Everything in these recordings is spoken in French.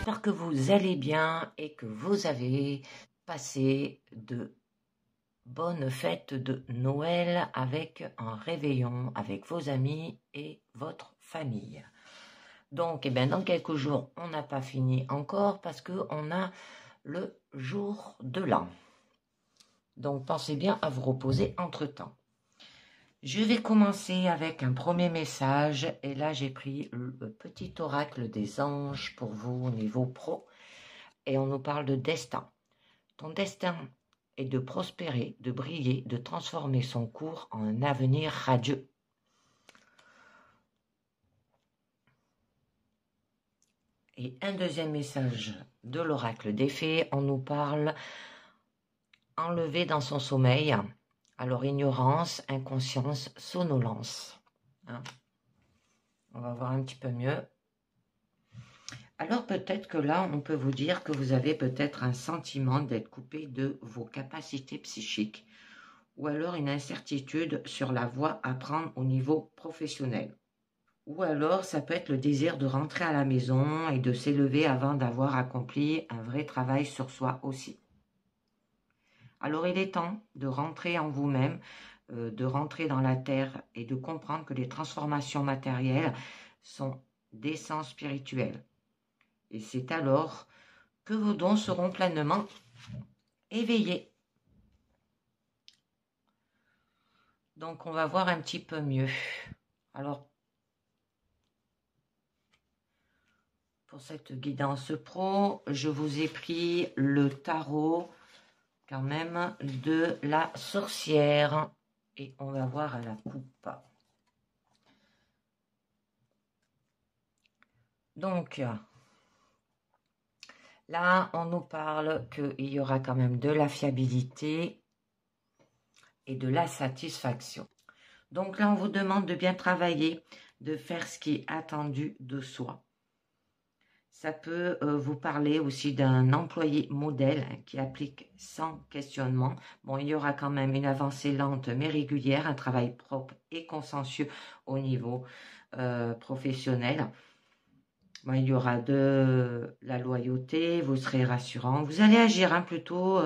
J'espère que vous allez bien et que vous avez passé de bonnes fêtes de Noël avec un réveillon avec vos amis et votre famille. Donc, dans quelques jours, on n'a pas fini encore parce qu'on a le jour de l'an. Donc, pensez bien à vous reposer entre-temps. Je vais commencer avec un premier message et là j'ai pris le petit oracle des anges pour vous au niveau pro et on nous parle de destin. Ton destin est de prospérer, de briller, de transformer son cours en un avenir radieux. Et un deuxième message de l'oracle des fées, on nous parle enlever dans son sommeil. Alors, ignorance, inconscience, somnolence. Hein? On va voir un petit peu mieux. Alors, peut-être que là, on peut vous dire que vous avez peut-être un sentiment d'être coupé de vos capacités psychiques ou alors une incertitude sur la voie à prendre au niveau professionnel. Ou alors, ça peut être le désir de rentrer à la maison et de s'élever avant d'avoir accompli un vrai travail sur soi aussi. Alors il est temps de rentrer en vous-même, de rentrer dans la terre et de comprendre que les transformations matérielles sont d'essence spirituelle. Et c'est alors que vos dons seront pleinement éveillés. Donc on va voir un petit peu mieux. Alors pour cette guidance pro, je vous ai pris le tarot quand même de la sorcière et on va voir à la coupe. Donc là on nous parle qu'il y aura quand même de la fiabilité et de la satisfaction. Donc là on vous demande de bien travailler, de faire ce qui est attendu de soi. Ça peut vous parler aussi d'un employé modèle qui applique sans questionnement. Bon, il y aura quand même une avancée lente mais régulière, un travail propre et consciencieux au niveau professionnel. Bon, il y aura de la loyauté, vous serez rassurant. Vous allez agir plutôt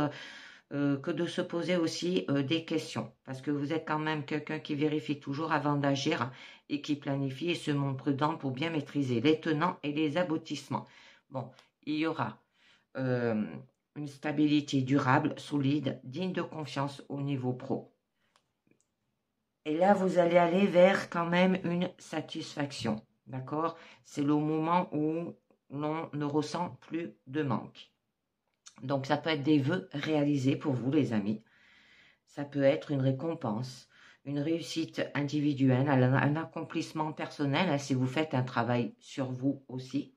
que de se poser aussi des questions. Parce que vous êtes quand même quelqu'un qui vérifie toujours avant d'agir et qui planifie et se montre prudent pour bien maîtriser les tenants et les aboutissements. Bon, il y aura une stabilité durable, solide, digne de confiance au niveau pro. Et là, vous allez aller vers quand même une satisfaction. D'accord? C'est le moment où l'on ne ressent plus de manque. Donc, ça peut être des vœux réalisés pour vous, les amis. Ça peut être une récompense, une réussite individuelle, un accomplissement personnel, si vous faites un travail sur vous aussi.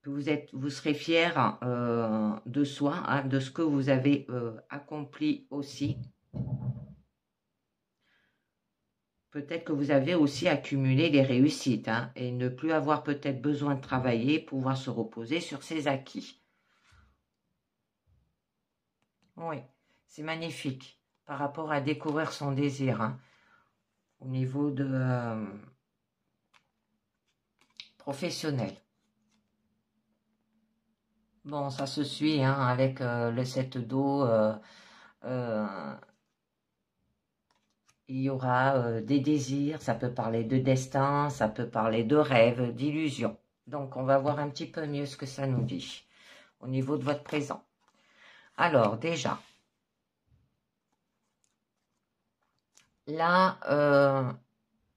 Vous serez fier de soi, de ce que vous avez accompli aussi. Peut-être que vous avez aussi accumulé des réussites et ne plus avoir peut-être besoin de travailler, pouvoir se reposer sur ses acquis. Oui, c'est magnifique par rapport à découvrir son désir au niveau de professionnel. Bon, ça se suit avec le 7 d'eau. Il y aura des désirs, ça peut parler de destin, ça peut parler de rêve, d'illusion. Donc, on va voir un petit peu mieux ce que ça nous dit au niveau de votre présent. Alors, déjà, là,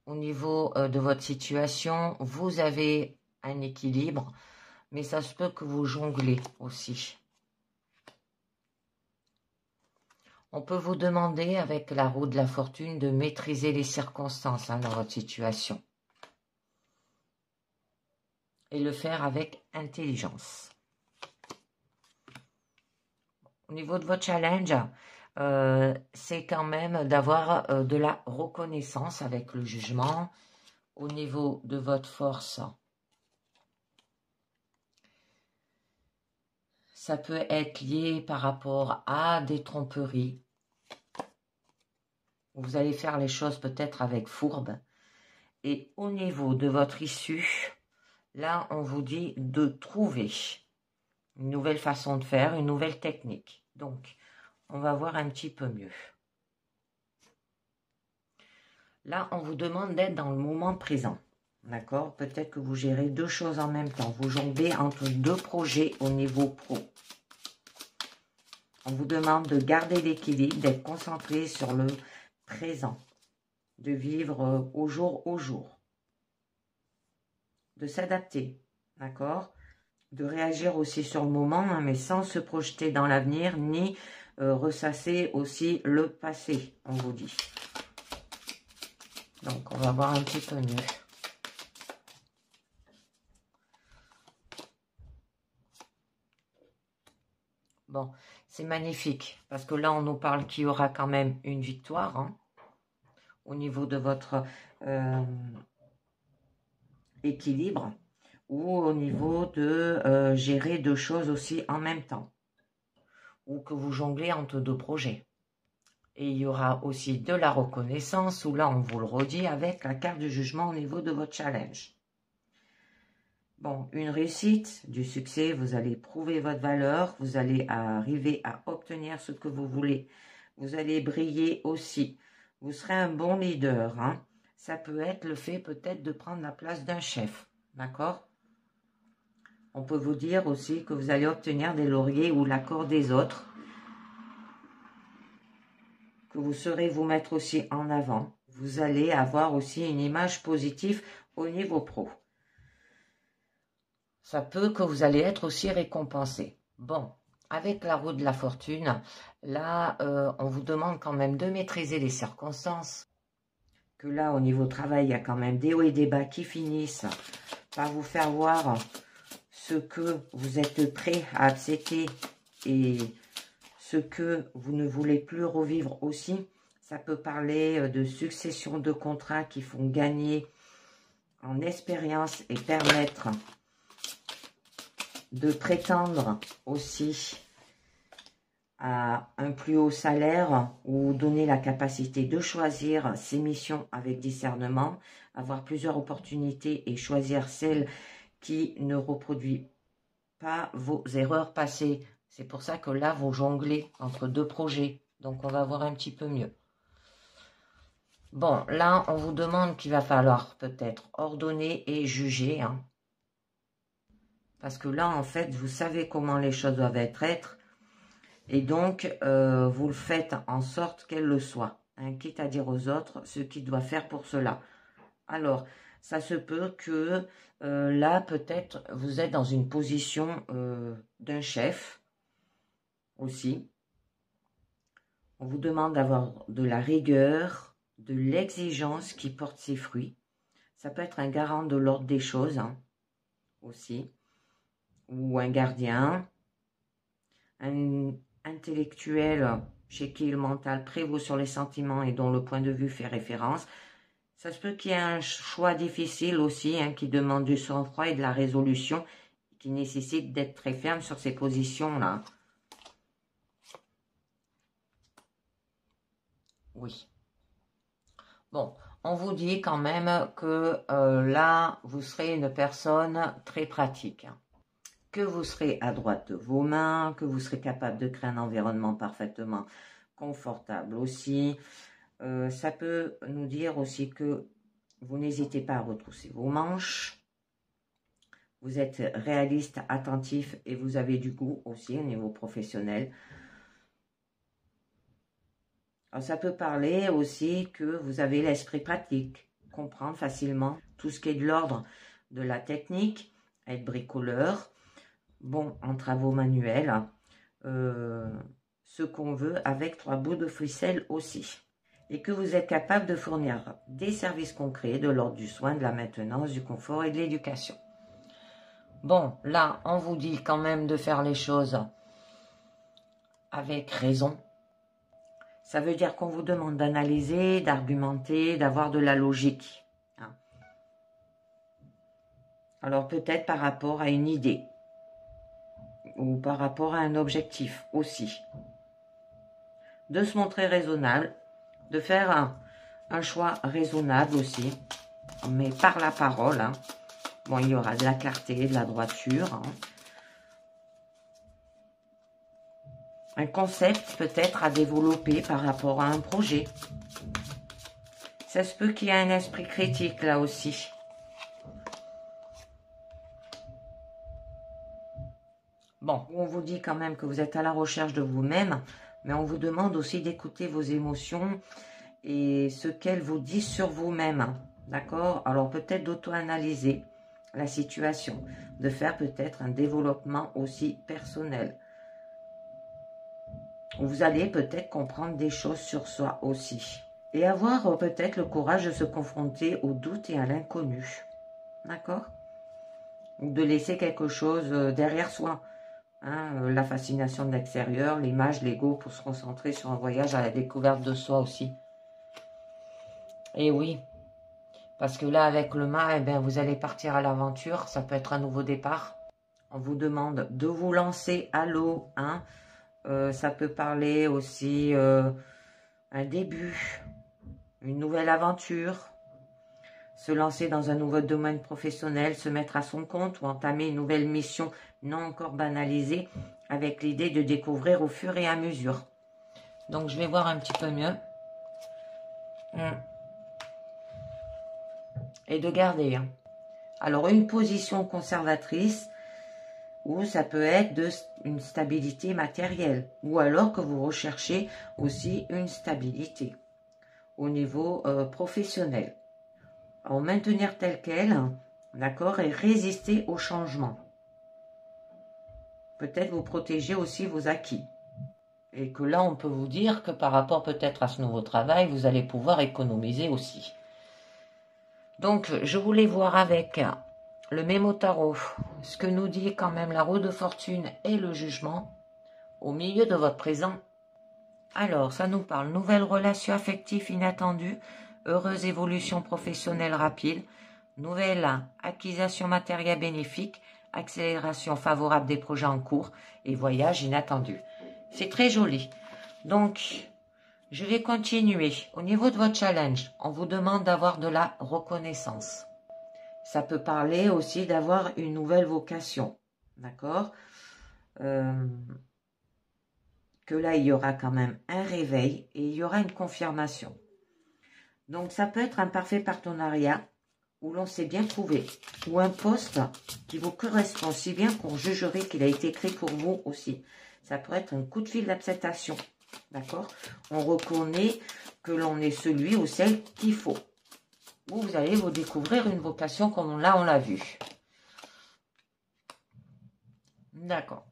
au niveau de votre situation, vous avez un équilibre, mais ça se peut que vous jonglez aussi. On peut vous demander, avec la roue de la fortune, de maîtriser les circonstances dans votre situation. Et le faire avec intelligence. Au niveau de votre challenge, c'est quand même d'avoir de la reconnaissance avec le jugement. Au niveau de votre force, ça peut être lié par rapport à des tromperies. Vous allez faire les choses peut-être avec fourbe. Et au niveau de votre issue, Là, on vous dit de trouver une nouvelle façon de faire, une nouvelle technique. Donc, on va voir un petit peu mieux. Là, on vous demande d'être dans le moment présent. D'accord? Peut-être que vous gérez deux choses en même temps. Vous jonglez entre deux projets au niveau pro. On vous demande de garder l'équilibre, d'être concentré sur le présent, de vivre au jour, de s'adapter, d'accord? De réagir aussi sur le moment, hein, mais sans se projeter dans l'avenir, ni ressasser aussi le passé, on vous dit. Donc, on va voir un petit peu mieux. Bon, c'est magnifique, parce que là, on nous parle qu'il y aura quand même une victoire, hein, au niveau de votre équilibre, ou au niveau de gérer deux choses aussi en même temps, ou que vous jonglez entre deux projets. Et il y aura aussi de la reconnaissance, où là, on vous le redit, avec la carte du jugement au niveau de votre challenge. Bon, une réussite, du succès, vous allez prouver votre valeur, vous allez arriver à obtenir ce que vous voulez. Vous allez briller aussi. Vous serez un bon leader, hein. Ça peut être le fait peut-être de prendre la place d'un chef, d'accord? On peut vous dire aussi que vous allez obtenir des lauriers ou l'accord des autres, que vous saurez vous mettre aussi en avant. Vous allez avoir aussi une image positive au niveau pro. Ça peut que vous allez être aussi récompensé. Bon, avec la roue de la fortune, là, on vous demande quand même de maîtriser les circonstances. Que là, au niveau travail, il y a quand même des hauts et des bas qui finissent par vous faire voir ce que vous êtes prêt à accepter et ce que vous ne voulez plus revivre aussi. Ça peut parler de succession de contrats qui font gagner en expérience et permettre de prétendre aussi à un plus haut salaire ou donner la capacité de choisir ses missions avec discernement, avoir plusieurs opportunités et choisir celle qui ne reproduit pas vos erreurs passées. C'est pour ça que là, vous jonglez entre deux projets. Donc, on va voir un petit peu mieux. Bon, là, on vous demande qu'il va falloir peut-être ordonner et juger, hein. Parce que là, en fait, vous savez comment les choses doivent être. Et donc, vous le faites en sorte qu'elles le soient. Hein, quitte à dire aux autres ce qu'ils doivent faire pour cela. Alors, ça se peut que là, peut-être, vous êtes dans une position d'un chef aussi. On vous demande d'avoir de la rigueur, de l'exigence qui porte ses fruits. Ça peut être un garant de l'ordre des choses, hein, aussi. Ou un gardien, un intellectuel chez qui le mental prévaut sur les sentiments et dont le point de vue fait référence. Ça se peut qu'il y ait un choix difficile aussi, hein, qui demande du sang-froid et de la résolution, qui nécessite d'être très ferme sur ces positions-là. Oui. Bon, on vous dit quand même que là, vous serez une personne très pratique, hein. Que vous serez à droite de vos mains, que vous serez capable de créer un environnement parfaitement confortable aussi. Ça peut nous dire aussi que vous n'hésitez pas à retrousser vos manches. Vous êtes réaliste, attentif et vous avez du goût aussi au niveau professionnel. Alors, ça peut parler aussi que vous avez l'esprit pratique, comprendre facilement tout ce qui est de l'ordre de la technique, être bricoleur, bon en travaux manuels, ce qu'on veut avec 3 bouts de ficelle aussi. Et que vous êtes capable de fournir des services concrets de l'ordre du soin, de la maintenance, du confort et de l'éducation. Bon, là, on vous dit quand même de faire les choses avec raison. Ça veut dire qu'on vous demande d'analyser, d'argumenter, d'avoir de la logique, hein. Alors peut-être par rapport à une idée ou par rapport à un objectif aussi. De se montrer raisonnable, de faire un choix raisonnable aussi, mais par la parole, hein. Bon, il y aura de la clarté, de la droiture. Hein. Un concept peut-être à développer par rapport à un projet. Ça se peut qu'il y ait un esprit critique là aussi. Bon, on vous dit quand même que vous êtes à la recherche de vous-même, mais on vous demande aussi d'écouter vos émotions et ce qu'elles vous disent sur vous-même. D'accord? Alors peut-être d'auto-analyser la situation, de faire peut-être un développement aussi personnel. Vous allez peut-être comprendre des choses sur soi aussi. Et avoir peut-être le courage de se confronter au doute et à l'inconnu. D'accord? Ou de laisser quelque chose derrière soi. Hein, la fascination de l'extérieur, l'image, l'ego, pour se concentrer sur un voyage à la découverte de soi aussi. Et oui, parce que là, avec le mât, eh bien, vous allez partir à l'aventure, ça peut être un nouveau départ. On vous demande de vous lancer à l'eau, hein. Ça peut parler aussi un début, une nouvelle aventure, se lancer dans un nouveau domaine professionnel, se mettre à son compte ou entamer une nouvelle mission non encore banalisée avec l'idée de découvrir au fur et à mesure. Donc, je vais voir un petit peu mieux. Et de garder. Hein. Alors, une position conservatrice, ou ça peut être une stabilité matérielle, ou alors que vous recherchez aussi une stabilité au niveau professionnel. Alors, maintenir tel quel, d'accord, et résister au changement. Peut-être vous protéger aussi vos acquis. Et que là, on peut vous dire que par rapport peut-être à ce nouveau travail, vous allez pouvoir économiser aussi. Donc, je voulais voir avec le mémo tarot ce que nous dit quand même la roue de fortune et le jugement au milieu de votre présent. Alors, ça nous parle nouvelle relation affective inattendue, heureuse évolution professionnelle rapide, nouvelle acquisition matérielle bénéfique, accélération favorable des projets en cours et voyage inattendu. C'est très joli. Donc, je vais continuer. Au niveau de votre challenge, on vous demande d'avoir de la reconnaissance. Ça peut parler aussi d'avoir une nouvelle vocation. D'accord? Que là, il y aura quand même un réveil et il y aura une confirmation. Donc, ça peut être un parfait partenariat où l'on s'est bien trouvé, ou un poste qui vous correspond si bien qu'on jugerait qu'il a été créé pour vous aussi. Ça pourrait être un coup de fil d'acceptation, d'accord? On reconnaît que l'on est celui ou celle qu'il faut. Ou vous allez vous découvrir une vocation comme là, on l'a vu. D'accord.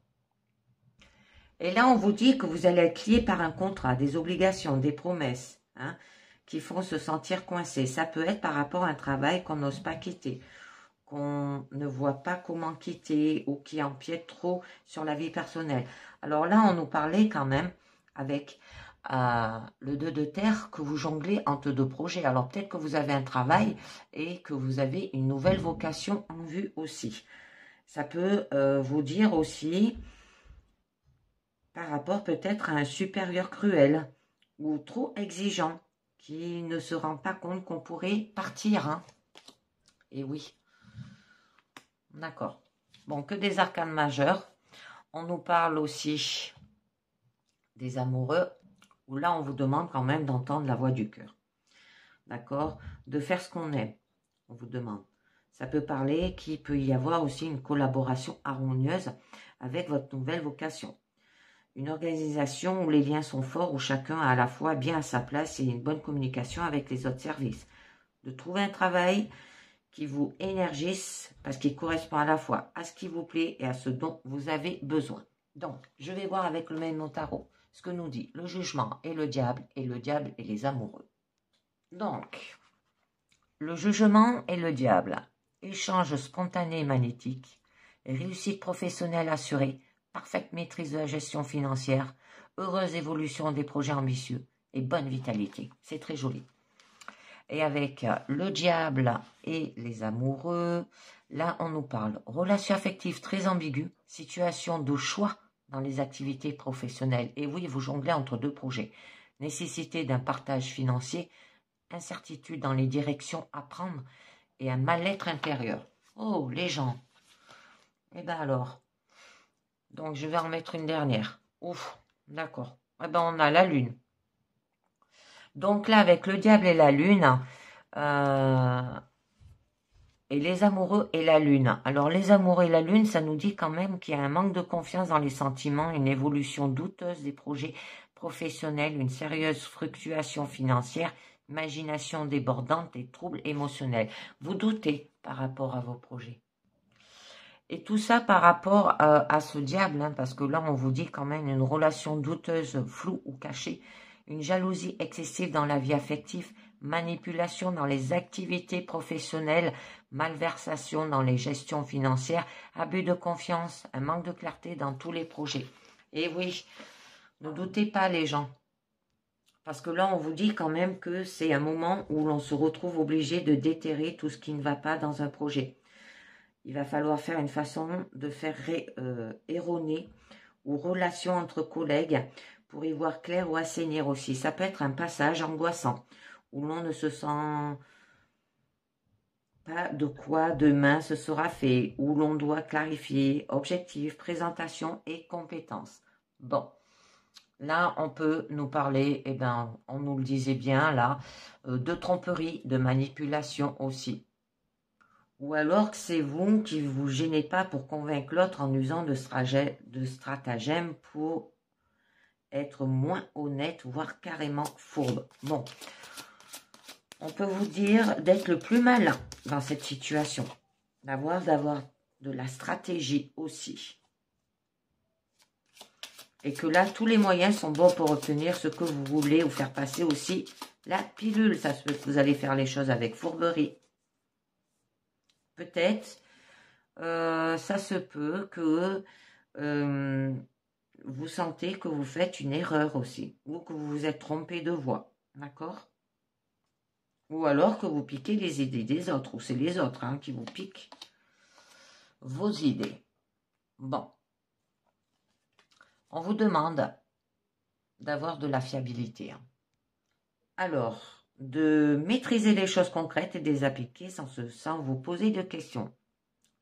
Et là, on vous dit que vous allez être lié par un contrat, des obligations, des promesses, hein, qui font se sentir coincé. Ça peut être par rapport à un travail qu'on n'ose pas quitter, qu'on ne voit pas comment quitter ou qui empiète trop sur la vie personnelle. Alors là, on nous parlait quand même avec le 2 de terre que vous jonglez entre deux projets. Alors peut-être que vous avez un travail et que vous avez une nouvelle vocation en vue aussi. Ça peut vous dire aussi par rapport peut-être à un supérieur cruel ou trop exigeant qui ne se rend pas compte qu'on pourrait partir. Hein. Et oui. D'accord. Bon, que des arcanes majeurs. On nous parle aussi des amoureux, où là, on vous demande quand même d'entendre la voix du cœur. D'accord? De faire ce qu'on aime, on vous demande. Ça peut parler qu'il peut y avoir aussi une collaboration harmonieuse avec votre nouvelle vocation. Une organisation où les liens sont forts, où chacun a à la fois bien à sa place et une bonne communication avec les autres services. De trouver un travail qui vous énergise parce qu'il correspond à la fois à ce qui vous plaît et à ce dont vous avez besoin. Donc, je vais voir avec le même tarot ce que nous dit le jugement et le diable et les amoureux. Donc, le jugement et le diable, échange spontané et magnétique, réussite professionnelle assurée, parfaite maîtrise de la gestion financière, heureuse évolution des projets ambitieux et bonne vitalité. C'est très joli. Et avec le diable et les amoureux, là on nous parle relation affective très ambiguë, situation de choix dans les activités professionnelles. Et oui, vous jonglez entre deux projets. Nécessité d'un partage financier, incertitude dans les directions à prendre et un mal-être intérieur. Oh, les gens. Eh ben alors. Donc, je vais en mettre une dernière. Ouf, d'accord. Eh ben, on a la lune. Donc là, avec le diable et la lune, et les amoureux et la lune. Alors, les amoureux et la lune, ça nous dit quand même qu'il y a un manque de confiance dans les sentiments, une évolution douteuse des projets professionnels, une sérieuse fluctuation financière, imagination débordante et troubles émotionnels. Vous doutez par rapport à vos projets. Et tout ça par rapport à ce diable, hein, parce que là, on vous dit quand même une relation douteuse, floue ou cachée, une jalousie excessive dans la vie affective, manipulation dans les activités professionnelles, malversation dans les gestions financières, abus de confiance, un manque de clarté dans tous les projets. Et oui, ne doutez pas les gens, parce que là, on vous dit quand même que c'est un moment où l'on se retrouve obligé de déterrer tout ce qui ne va pas dans un projet. Il va falloir faire une façon de faire erroner ou relation entre collègues pour y voir clair ou assainir aussi. Ça peut être un passage angoissant où l'on ne se sent pas de quoi demain ce sera fait, où l'on doit clarifier objectifs, présentation et compétences. Bon, là on peut nous parler, eh ben, on nous le disait bien là, de tromperie, de manipulation aussi. Ou alors que c'est vous qui ne vous gênez pas pour convaincre l'autre en usant de stratagèmes pour être moins honnête, voire carrément fourbe. Bon, on peut vous dire d'être le plus malin dans cette situation, d'avoir de la stratégie aussi. Et que là, tous les moyens sont bons pour obtenir ce que vous voulez ou faire passer aussi la pilule. Ça se peut que vous allez faire les choses avec fourberie. Peut-être, ça se peut que vous sentez que vous faites une erreur aussi, ou que vous vous êtes trompé de voie, d'accord? Ou alors que vous piquez les idées des autres, ou c'est les autres hein, qui vous piquent vos idées. Bon, on vous demande d'avoir de la fiabilité. Hein. Alors, de maîtriser les choses concrètes et de les appliquer sans vous poser de questions.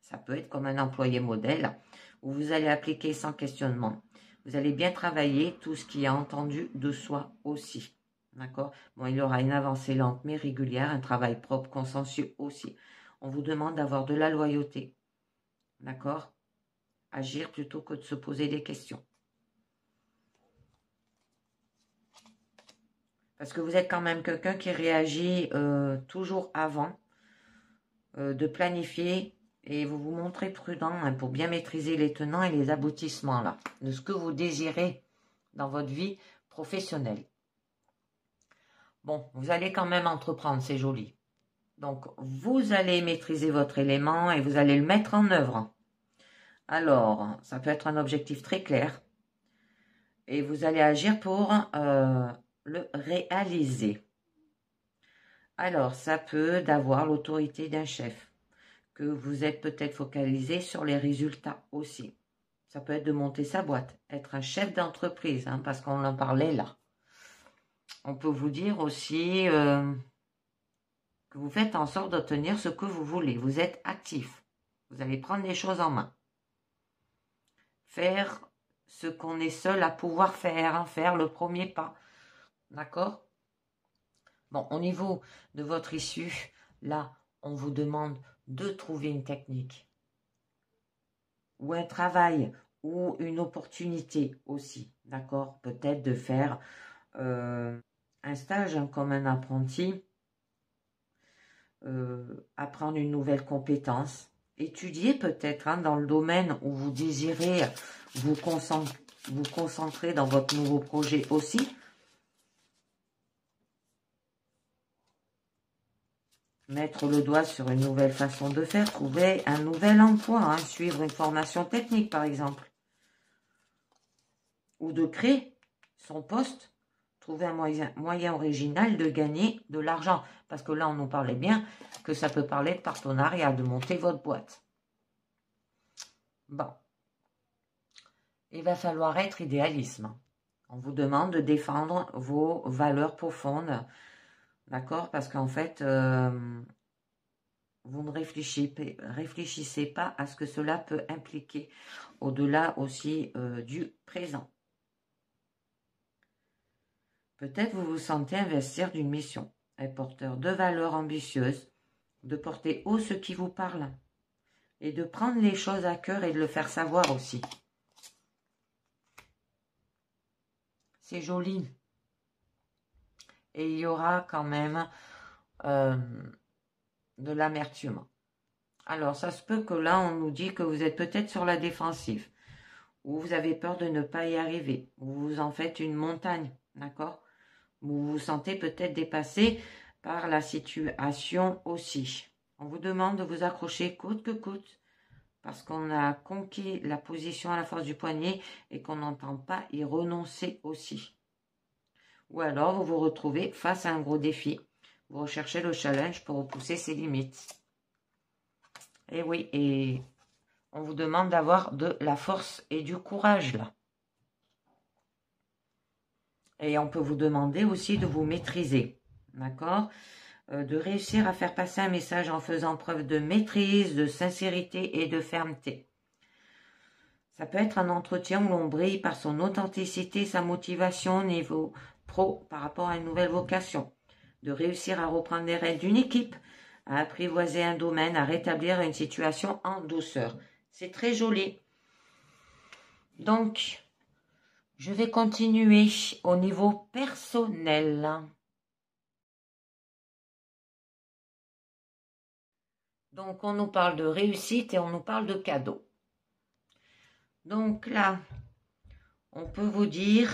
Ça peut être comme un employé modèle où vous allez appliquer sans questionnement. Vous allez bien travailler tout ce qui est entendu de soi aussi. D'accord? Bon, il y aura une avancée lente mais régulière, un travail propre, consensueux aussi. On vous demande d'avoir de la loyauté. D'accord? Agir plutôt que de se poser des questions. Parce que vous êtes quand même quelqu'un qui réagit toujours avant de planifier et vous vous montrez prudent hein, pour bien maîtriser les tenants et les aboutissements là, de ce que vous désirez dans votre vie professionnelle. Bon, vous allez quand même entreprendre, c'est joli. Donc, vous allez maîtriser votre élément et vous allez le mettre en œuvre. Alors, ça peut être un objectif très clair. Et vous allez agir pour le réaliser. Alors, ça peut d'avoir l'autorité d'un chef, que vous êtes peut-être focalisé sur les résultats aussi. Ça peut être de monter sa boîte, être un chef d'entreprise, hein, parce qu'on en parlait là. On peut vous dire aussi que vous faites en sorte d'obtenir ce que vous voulez. Vous êtes actif. Vous allez prendre les choses en main. Faire ce qu'on est seul à pouvoir faire, hein, faire le premier pas. D'accord? Bon, au niveau de votre issue, là, on vous demande de trouver une technique ou un travail ou une opportunité aussi, d'accord? Peut-être de faire un stage hein, comme un apprenti, apprendre une nouvelle compétence, étudier peut-être hein, dans le domaine où vous désirez vous concentrer dans votre nouveau projet aussi. Mettre le doigt sur une nouvelle façon de faire, trouver un nouvel emploi, hein, suivre une formation technique par exemple. Ou de créer son poste, trouver un moyen original de gagner de l'argent. Parce que là, on nous parlait bien que ça peut parler de partenariat, de monter votre boîte. Bon. Il va falloir être idéalisme. On vous demande de défendre vos valeurs profondes. D'accord? Parce qu'en fait, vous ne réfléchissez pas à ce que cela peut impliquer, au-delà aussi du présent. Peut-être vous vous sentez investir d'une mission, être porteur de valeurs ambitieuses, de porter haut ce qui vous parle et de prendre les choses à cœur et de le faire savoir aussi. C'est joli. Et il y aura quand même de l'amertume. Alors, ça se peut que là, on nous dit que vous êtes peut-être sur la défensive, ou vous avez peur de ne pas y arriver, ou vous en faites une montagne, d'accord? Vous vous sentez peut-être dépassé par la situation aussi. On vous demande de vous accrocher coûte que coûte, parce qu'on a conquis la position à la force du poignet et qu'on n'entend pas y renoncer aussi. Ou alors, vous vous retrouvez face à un gros défi. Vous recherchez le challenge pour repousser ses limites. Et oui, et on vous demande d'avoir de la force et du courage là. Et on peut vous demander aussi de vous maîtriser, d'accord? De réussir à faire passer un message en faisant preuve de maîtrise, de sincérité et de fermeté. Ça peut être un entretien où l'on brille par son authenticité, sa motivation au niveau pro par rapport à une nouvelle vocation. De réussir à reprendre les rênes d'une équipe, à apprivoiser un domaine, à rétablir une situation en douceur. C'est très joli. Donc, je vais continuer au niveau personnel. Donc, on nous parle de réussite et on nous parle de cadeaux. Donc là, on peut vous dire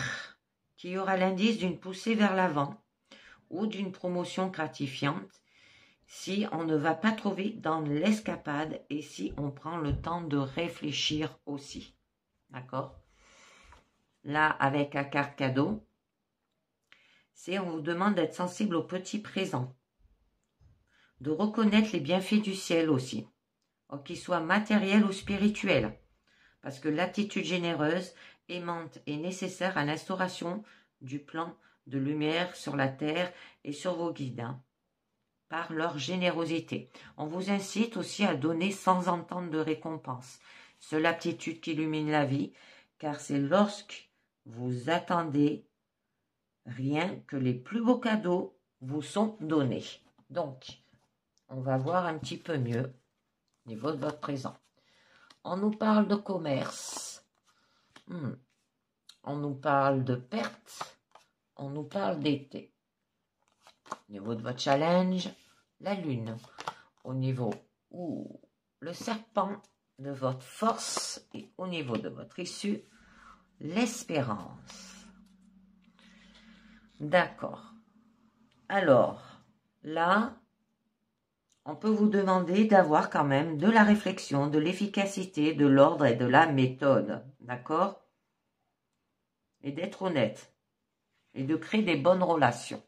qu'il y aura l'indice d'une poussée vers l'avant ou d'une promotion gratifiante si on ne va pas trop vite dans l'escapade et si on prend le temps de réfléchir aussi. D'accord? Là, avec la carte cadeau, on vous demande d'être sensible aux petits présents, de reconnaître les bienfaits du ciel aussi, qu'ils soient matériels ou spirituels, parce que l'attitude généreuse, aimante est nécessaire à l'instauration du plan de lumière sur la terre et sur vos guides, par leur générosité. On vous incite aussi à donner sans entendre de récompense. C'est l'aptitude qui illumine la vie, car c'est lorsque vous attendez rien que les plus beaux cadeaux vous sont donnés. Donc, on va voir un petit peu mieux au niveau de votre présent. On nous parle de commerce. On nous parle de pertes. On nous parle d'été. Au niveau de votre challenge, la lune. Au niveau le serpent de votre force. Et au niveau de votre issue, l'espérance. D'accord. Alors, là, on peut vous demander d'avoir quand même de la réflexion, de l'efficacité, de l'ordre et de la méthode. D'accord? Et d'être honnête. Et de créer des bonnes relations.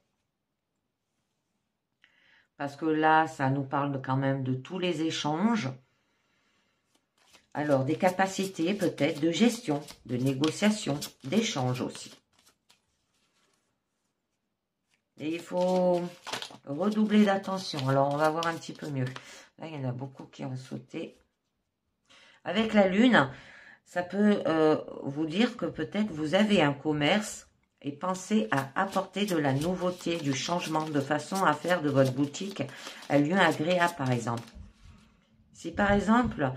Parce que là, ça nous parle quand même de tous les échanges. Alors, des capacités peut-être de gestion, de négociation, d'échange aussi. Et il faut redoubler d'attention. Alors, on va voir un petit peu mieux. Là, il y en a beaucoup qui ont sauté. Avec la lune, ça peut vous dire que peut-être vous avez un commerce et pensez à apporter de la nouveauté, du changement, de façon à faire de votre boutique un lieu agréable, par exemple. Si, par exemple,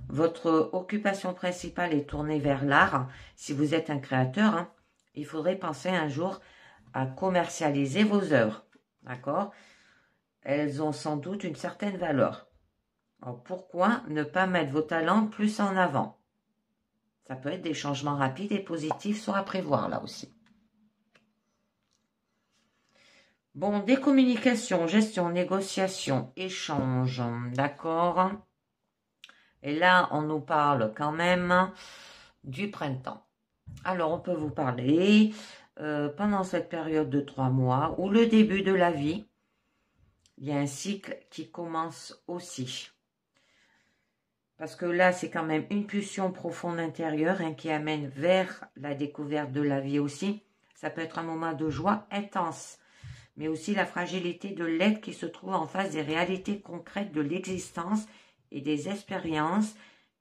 votre occupation principale est tournée vers l'art, si vous êtes un créateur, il faudrait penser un jour à commercialiser vos œuvres. D'accord? Elles ont sans doute une certaine valeur. Alors, pourquoi ne pas mettre vos talents plus en avant? Ça peut être des changements rapides et positifs sont à prévoir là aussi. Bon, des communications, gestion, négociation, échange, d'accord? Et là, on nous parle quand même du printemps. Alors, on peut vous parler pendant cette période de 3 mois ou le début de la vie. Il y a un cycle qui commence aussi. Parce que là, c'est quand même une pulsion profonde intérieure qui amène vers la découverte de la vie aussi. Ça peut être un moment de joie intense. mais aussi la fragilité de l'être qui se trouve en face des réalités concrètes de l'existence et des expériences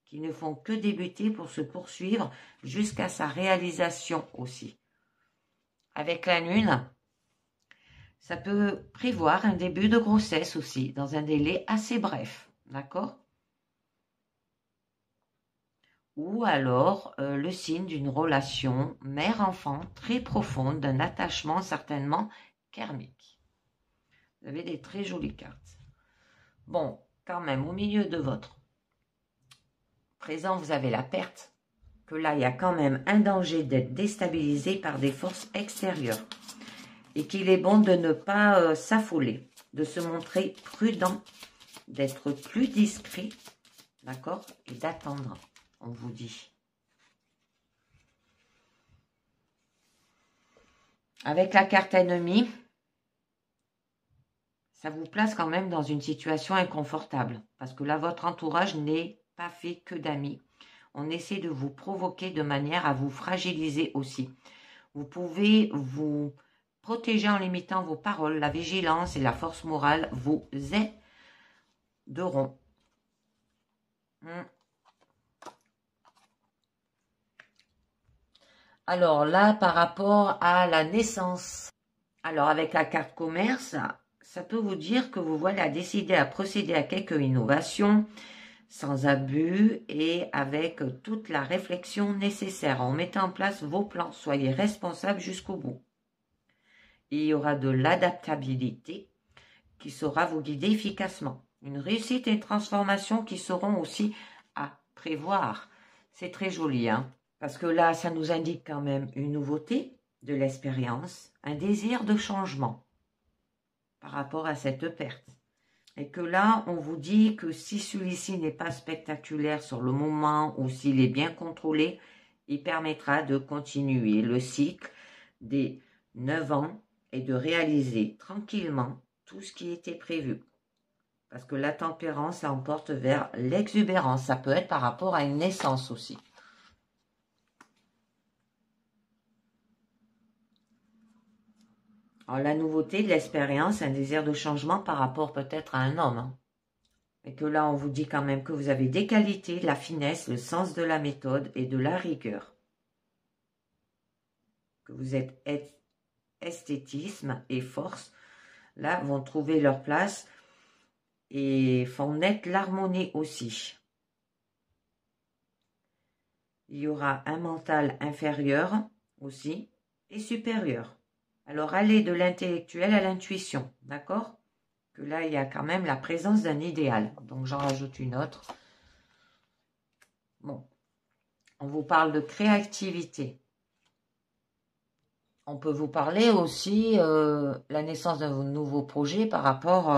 qui ne font que débuter pour se poursuivre jusqu'à sa réalisation aussi. Avec la lune, ça peut prévoir un début de grossesse aussi, dans un délai assez bref, d'accord? Ou alors le signe d'une relation mère-enfant très profonde, d'un attachement certainement karmique. Vous avez des très jolies cartes. Bon, quand même, au milieu de votre présent, vous avez la perte, que là, il y a quand même un danger d'être déstabilisé par des forces extérieures et qu'il est bon de ne pas s'affoler, de se montrer prudent, d'être plus discret, d'accord, et d'attendre, on vous dit. Avec la carte ennemie, ça vous place quand même dans une situation inconfortable, parce que là, votre entourage n'est pas fait que d'amis. On essaie de vous provoquer de manière à vous fragiliser aussi. Vous pouvez vous protéger en limitant vos paroles. La vigilance et la force morale vous aideront. Alors là, par rapport à la naissance, alors avec la carte commerce, ça peut vous dire que vous voilà décider à procéder à quelques innovations sans abus et avec toute la réflexion nécessaire en mettant en place vos plans. Soyez responsable jusqu'au bout. Il y aura de l'adaptabilité qui saura vous guider efficacement. Une réussite et une transformation qui seront aussi à prévoir. C'est très joli, hein? Parce que là, ça nous indique quand même une nouveauté, de l'expérience, un désir de changement par rapport à cette perte. Et que là, on vous dit que si celui-ci n'est pas spectaculaire sur le moment ou s'il est bien contrôlé, il permettra de continuer le cycle des 9 ans et de réaliser tranquillement tout ce qui était prévu. Parce que la tempérance l'emporte vers l'exubérance. Ça peut être par rapport à une naissance aussi. Alors, la nouveauté de l'expérience, un désir de changement par rapport peut-être à un homme. Hein. Et que là, on vous dit quand même que vous avez des qualités, la finesse, le sens de la méthode et de la rigueur. Que vous êtes esthétisme et force, là, vont trouver leur place et font naître l'harmonie aussi. Il y aura un mental inférieur aussi et supérieur. Alors, allez de l'intellectuel à l'intuition, d'accord? Que là, il y a quand même la présence d'un idéal. Donc, j'en rajoute une autre. Bon, on vous parle de créativité. On peut vous parler aussi la naissance d'un nouveau projet par rapport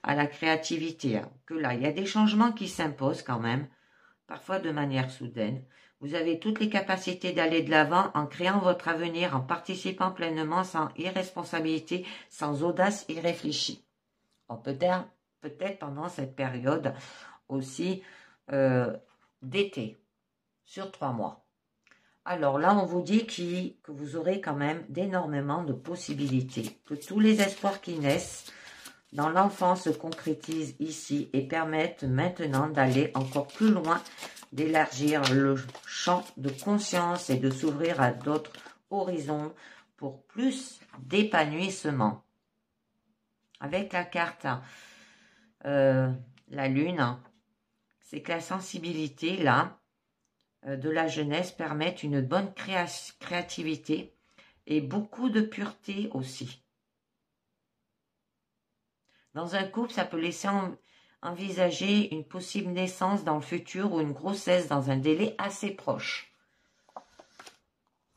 à la créativité. Hein. Que là, il y a des changements qui s'imposent quand même, parfois de manière soudaine. Vous avez toutes les capacités d'aller de l'avant en créant votre avenir, en participant pleinement sans irresponsabilité, sans audace irréfléchie. Peut-être pendant cette période aussi d'été, sur 3 mois. Alors là, on vous dit que vous aurez quand même d'énormément de possibilités, que tous les espoirs qui naissent dans l'enfant se concrétisent ici et permettent maintenant d'aller encore plus loin, d'élargir le champ de conscience et de s'ouvrir à d'autres horizons pour plus d'épanouissement. Avec la carte la lune, c'est que la sensibilité là de la jeunesse permet une bonne créativité et beaucoup de pureté aussi. Dans un couple, ça peut laisser envisager une possible naissance dans le futur ou une grossesse dans un délai assez proche.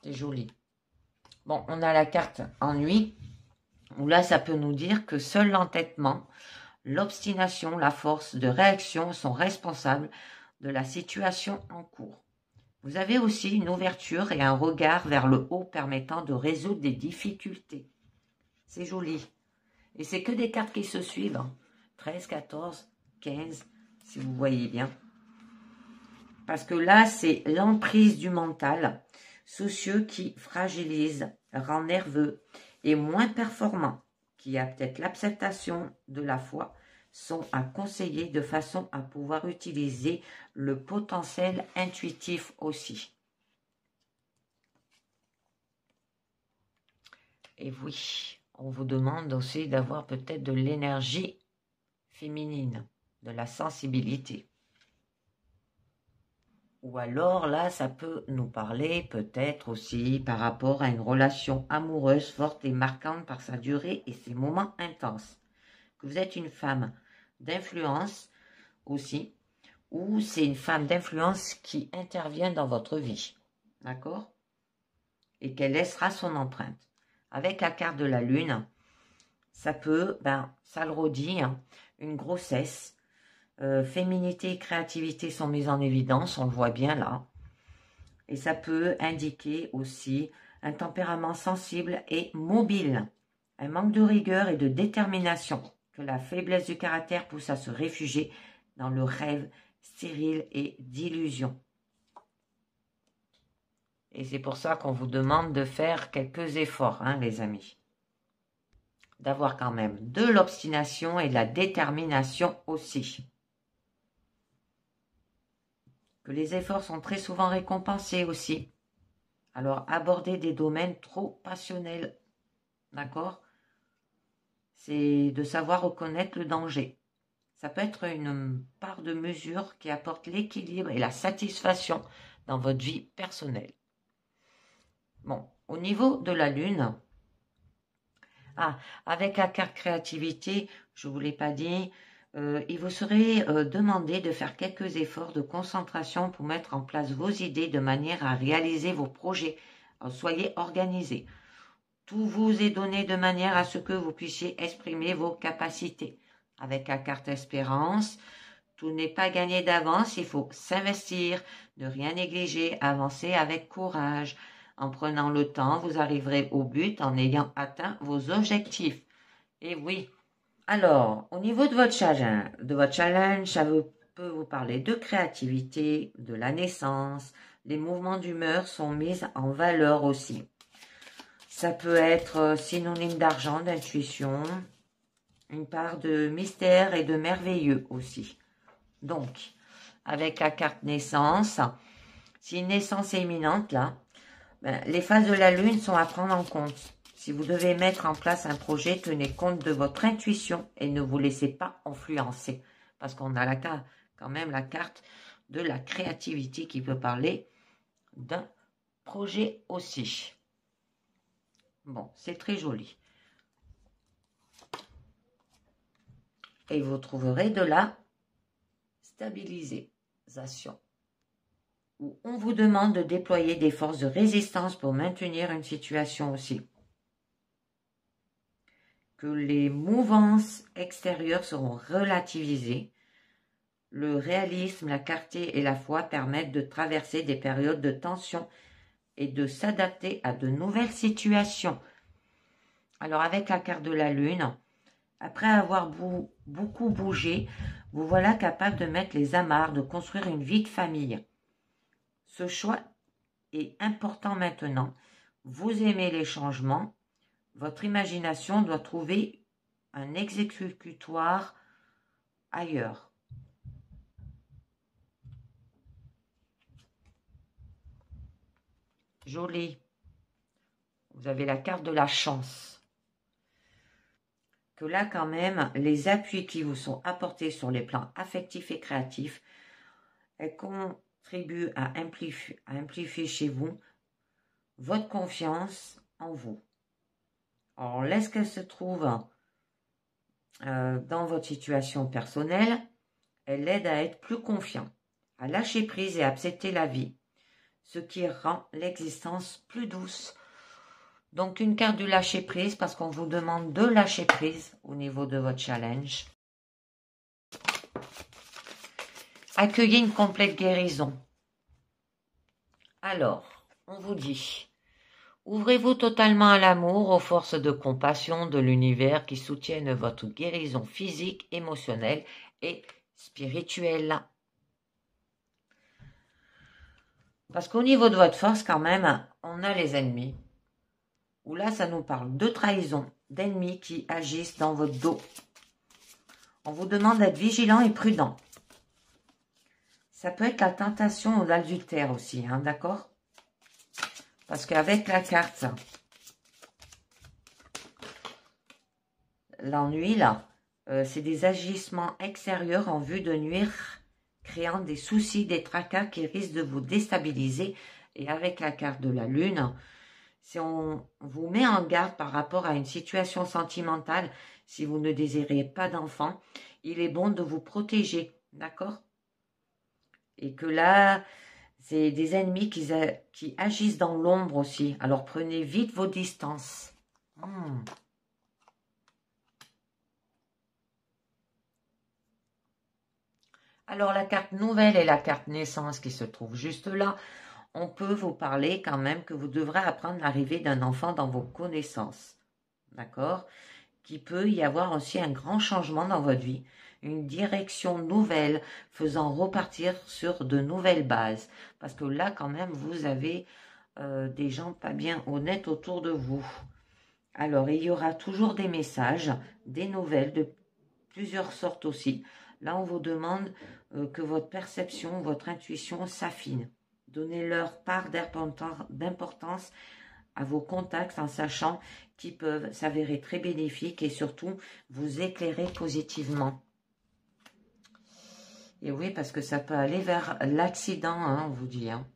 C'est joli. Bon, on a la carte ennui, où là, ça peut nous dire que seul l'entêtement, l'obstination, la force de réaction sont responsables de la situation en cours. Vous avez aussi une ouverture et un regard vers le haut permettant de résoudre des difficultés. C'est joli. Et c'est que des cartes qui se suivent. 13, 14, 15, si vous voyez bien. Parce que là, c'est l'emprise du mental soucieux qui fragilise, rend nerveux et moins performant. qui a peut-être l'acceptation de la foi, sont à conseiller de façon à pouvoir utiliser le potentiel intuitif aussi. Et oui, on vous demande aussi d'avoir peut-être de l'énergie féminine, de la sensibilité. Ou alors là, ça peut nous parler peut-être aussi par rapport à une relation amoureuse forte et marquante par sa durée et ses moments intenses. Que vous êtes une femme d'influence aussi, ou c'est une femme d'influence qui intervient dans votre vie, d'accord? Et qu'elle laissera son empreinte. Avec la carte de la lune, ça peut, ça le redit, hein, une grossesse, féminité et créativité sont mises en évidence, on le voit bien là. Et ça peut indiquer aussi un tempérament sensible et mobile, un manque de rigueur et de détermination, que la faiblesse du caractère pousse à se réfugier dans le rêve stérile et d'illusion. Et c'est pour ça qu'on vous demande de faire quelques efforts, hein, les amis. D'avoir quand même de l'obstination et de la détermination aussi. Que les efforts sont très souvent récompensés aussi. Alors, aborder des domaines trop passionnels, d'accord? C'est de savoir reconnaître le danger. Ça peut être une part de mesure qui apporte l'équilibre et la satisfaction dans votre vie personnelle. Bon, au niveau de la lune, avec la carte créativité, je ne vous l'ai pas dit, il vous serait demandé de faire quelques efforts de concentration pour mettre en place vos idées de manière à réaliser vos projets. Alors, soyez organisés. Tout vous est donné de manière à ce que vous puissiez exprimer vos capacités. Avec la carte espérance, tout n'est pas gagné d'avance, il faut s'investir, ne rien négliger, avancer avec courage. En prenant le temps, vous arriverez au but en ayant atteint vos objectifs. Et oui. Alors, au niveau de votre challenge, ça peut vous parler de créativité, de la naissance. Les mouvements d'humeur sont mis en valeur aussi. Ça peut être synonyme d'argent, d'intuition, une part de mystère et de merveilleux aussi. Donc, avec la carte naissance, si une naissance est imminente, là, les phases de la lune sont à prendre en compte. Si vous devez mettre en place un projet, tenez compte de votre intuition et ne vous laissez pas influencer. Parce qu'on a quand même la carte de la créativité qui peut parler d'un projet aussi. Bon, c'est très joli. Et vous trouverez de la stabilisation, où on vous demande de déployer des forces de résistance pour maintenir une situation aussi. Que les mouvances extérieures seront relativisées. Le réalisme, la clarté et la foi permettent de traverser des périodes de tension et de s'adapter à de nouvelles situations. Alors avec la carte de la lune, après avoir beaucoup bougé, vous voilà capable de mettre les amarres, de construire une vie de famille. Ce choix est important maintenant. Vous aimez les changements. Votre imagination doit trouver un exécutoire ailleurs. Joli. Vous avez la carte de la chance. Que là, quand même, les appuis qui vous sont apportés sur les plans affectifs et créatifs, elles contribuent à amplifier chez vous votre confiance en vous. Alors, laisse qu'elle se trouve dans votre situation personnelle, elle aide à être plus confiant, à lâcher prise et à accepter la vie, ce qui rend l'existence plus douce. Donc, une carte du lâcher prise parce qu'on vous demande de lâcher prise au niveau de votre challenge. Accueillez une complète guérison. Alors, on vous dit... Ouvrez-vous totalement à l'amour, aux forces de compassion de l'univers qui soutiennent votre guérison physique, émotionnelle et spirituelle. Parce qu'au niveau de votre force, quand même, on a les ennemis. Où là, ça nous parle de trahison, d'ennemis qui agissent dans votre dos. On vous demande d'être vigilant et prudent. Ça peut être la tentation ou l'adultère aussi, hein, d'accord? Parce qu'avec la carte, l'ennui, là, c'est des agissements extérieurs en vue de nuire, créant des soucis, des tracas qui risquent de vous déstabiliser. Et avec la carte de la lune, si on vous met en garde par rapport à une situation sentimentale, si vous ne désirez pas d'enfant, il est bon de vous protéger, d'accord? Et que là, c'est des ennemis qui agissent dans l'ombre aussi. Alors prenez vite vos distances. Alors la carte nouvelle et la carte naissance qui se trouve juste là, on peut vous parler quand même que vous devrez apprendre l'arrivée d'un enfant dans vos connaissances. D'accord? Qu'il peut y avoir aussi un grand changement dans votre vie, une direction nouvelle faisant repartir sur de nouvelles bases. Parce que là, quand même, vous avez des gens pas bien honnêtes autour de vous. Alors, il y aura toujours des messages, des nouvelles de plusieurs sortes aussi. Là, on vous demande que votre perception, votre intuition s'affine. Donnez-leur part d'importance à vos contacts en sachant qu'ils peuvent s'avérer très bénéfiques et surtout vous éclairer positivement. Et oui, parce que ça peut aller vers l'accident, hein, on vous dit. Hein.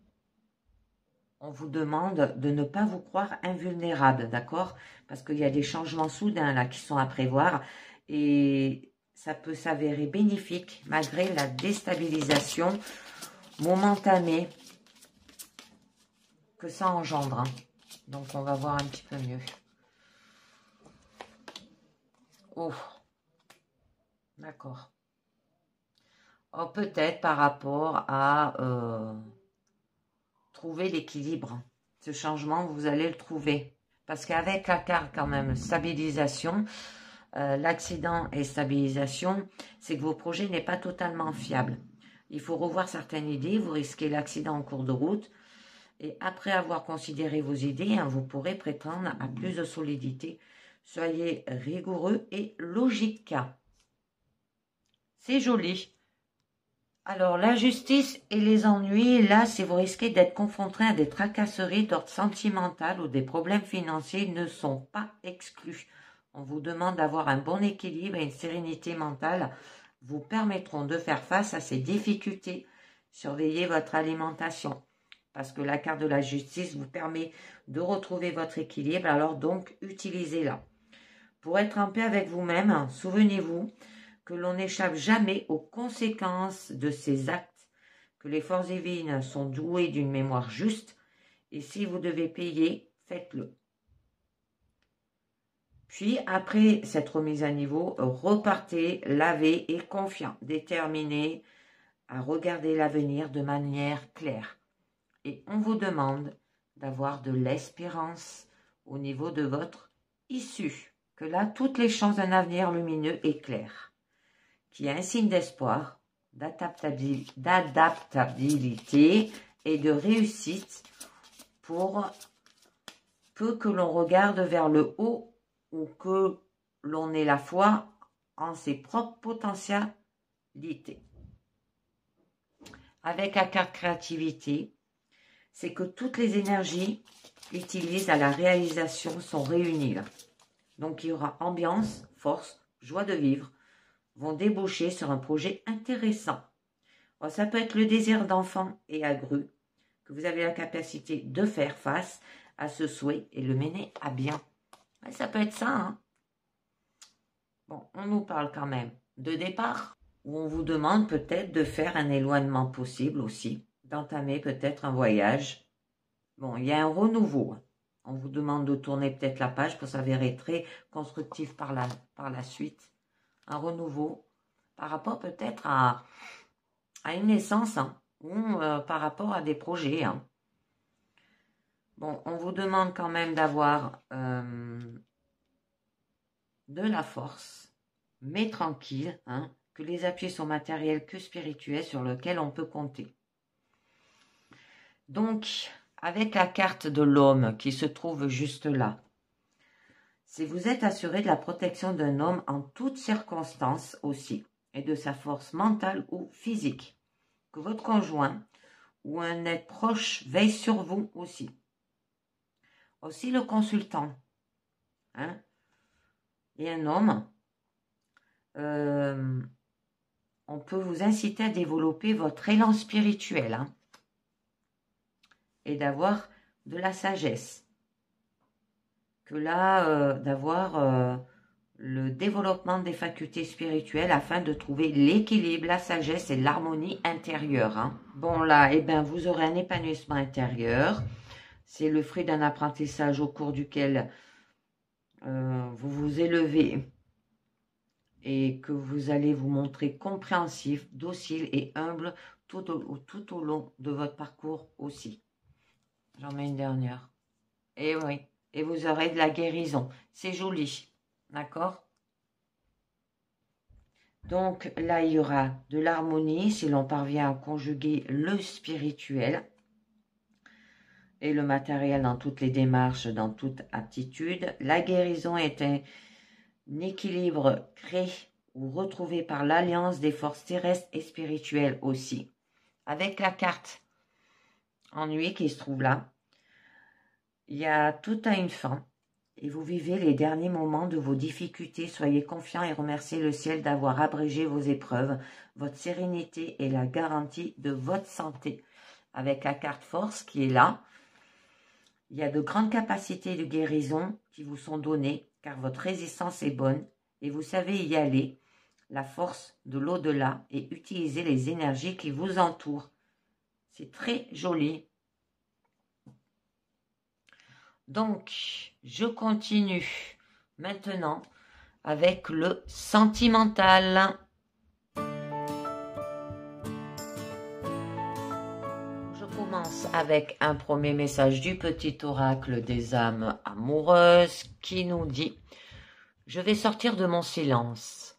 On vous demande de ne pas vous croire invulnérable, d'accord? Parce qu'il y a des changements soudains là qui sont à prévoir et ça peut s'avérer bénéfique malgré la déstabilisation momentanée que ça engendre. Hein. Donc, on va voir un petit peu mieux. Oh, d'accord. Oh, peut-être par rapport à trouver l'équilibre. Ce changement, vous allez le trouver. Parce qu'avec la carte quand même, stabilisation, l'accident et stabilisation, c'est que vos projets n'est pas totalement fiable. Il faut revoir certaines idées, vous risquez l'accident en cours de route. Et après avoir considéré vos idées, hein, vous pourrez prétendre à plus de solidité. Soyez rigoureux et logique. C'est joli. Alors, la justice et les ennuis, là, si vous risquez d'être confronté à des tracasseries d'ordre sentimental ou des problèmes financiers ne sont pas exclus. On vous demande d'avoir un bon équilibre et une sérénité mentale vous permettront de faire face à ces difficultés. Surveillez votre alimentation. Parce que la carte de la justice vous permet de retrouver votre équilibre, alors donc utilisez-la. Pour être en paix avec vous-même, souvenez-vous que l'on n'échappe jamais aux conséquences de ses actes, que les forces divines sont douées d'une mémoire juste, et si vous devez payer, faites-le. Puis, après cette remise à niveau, repartez, lavé et confiant, déterminé à regarder l'avenir de manière claire. Et on vous demande d'avoir de l'espérance au niveau de votre issue. Que là, toutes les chances d'un avenir lumineux et clair. Qui est un signe d'espoir, d'adaptabilité et de réussite pour peu que l'on regarde vers le haut ou que l'on ait la foi en ses propres potentialités. Avec la carte créativité, c'est que toutes les énergies utilisées à la réalisation sont réunies là. Donc, il y aura ambiance, force, joie de vivre, vont déboucher sur un projet intéressant. Alors, ça peut être le désir d'enfant et agru, que vous avez la capacité de faire face à ce souhait et le mener à bien. Et ça peut être ça, hein. Bon, on nous parle quand même de départ, où on vous demande peut-être de faire un éloignement possible aussi, d'entamer peut-être un voyage. Bon, il y a un renouveau. On vous demande de tourner peut-être la page pour s'avérer très constructif par la suite. Un renouveau par rapport peut-être à une naissance, hein, ou par rapport à des projets. Hein. Bon, on vous demande quand même d'avoir de la force, mais tranquille, hein, que les appuis sont matériels que spirituels sur lesquels on peut compter. Donc, avec la carte de l'homme qui se trouve juste là, Si vous êtes assuré de la protection d'un homme en toutes circonstances aussi, et de sa force mentale ou physique, que votre conjoint ou un être proche veille sur vous aussi. Aussi le consultant, hein, et un homme, on peut vous inciter à développer votre élan spirituel, hein, et d'avoir de la sagesse. Que là, d'avoir le développement des facultés spirituelles afin de trouver l'équilibre, la sagesse et l'harmonie intérieure. Hein. Bon là, eh ben, vous aurez un épanouissement intérieur. C'est le fruit d'un apprentissage au cours duquel vous vous élevez et que vous allez vous montrer compréhensif, docile et humble tout au long de votre parcours aussi. J'en mets une dernière. Et oui, et vous aurez de la guérison. C'est joli, d'accord? Donc là, il y aura de l'harmonie si l'on parvient à conjuguer le spirituel et le matériel dans toutes les démarches, dans toute attitude. La guérison est un équilibre créé ou retrouvé par l'alliance des forces terrestres et spirituelles aussi. Avec la carte ennui qui se trouve là, il y a tout à une fin et vous vivez les derniers moments de vos difficultés. Soyez confiants et remerciez le ciel d'avoir abrégé vos épreuves. Votre sérénité est la garantie de votre santé. Avec la carte force qui est là, il y a de grandes capacités de guérison qui vous sont données car votre résistance est bonne et vous savez y aller, la force de l'au-delà et utiliser les énergies qui vous entourent. C'est très joli. Donc, je continue maintenant avec le sentimental. Je commence avec un premier message du petit oracle des âmes amoureuses qui nous dit « Je vais sortir de mon silence.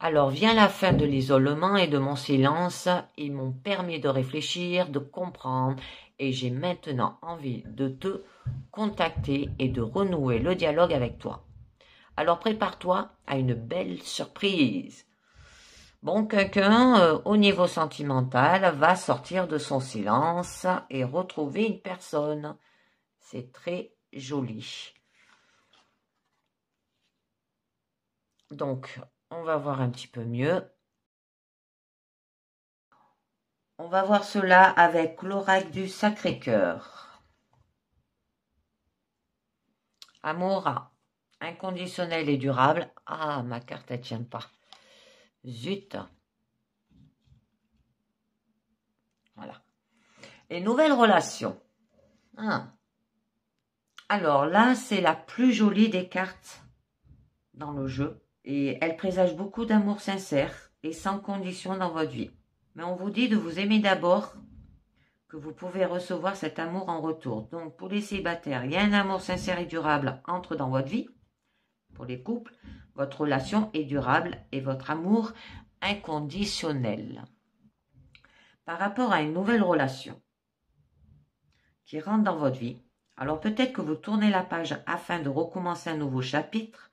Alors vient la fin de l'isolement et de mon silence. Ils m'ont permis de réfléchir, de comprendre et j'ai maintenant envie de te contacter et de renouer le dialogue avec toi. Alors prépare-toi à une belle surprise. » Bon, quelqu'un au niveau sentimental va sortir de son silence et retrouver une personne. C'est très joli. Donc, on va voir un petit peu mieux. On va voir cela avec l'oracle du Sacré-Cœur. Amour inconditionnel et durable. Ah, ma carte, elle tient pas. Zut. Voilà. Et nouvelle relation. Ah. Alors là, c'est la plus jolie des cartes dans le jeu. Et elle présage beaucoup d'amour sincère et sans condition dans votre vie. Mais on vous dit de vous aimer d'abord, que vous pouvez recevoir cet amour en retour. Donc pour les célibataires, il y a un amour sincère et durable entre dans votre vie. Pour les couples, votre relation est durable et votre amour inconditionnel. Par rapport à une nouvelle relation qui rentre dans votre vie, alors peut-être que vous tournez la page afin de recommencer un nouveau chapitre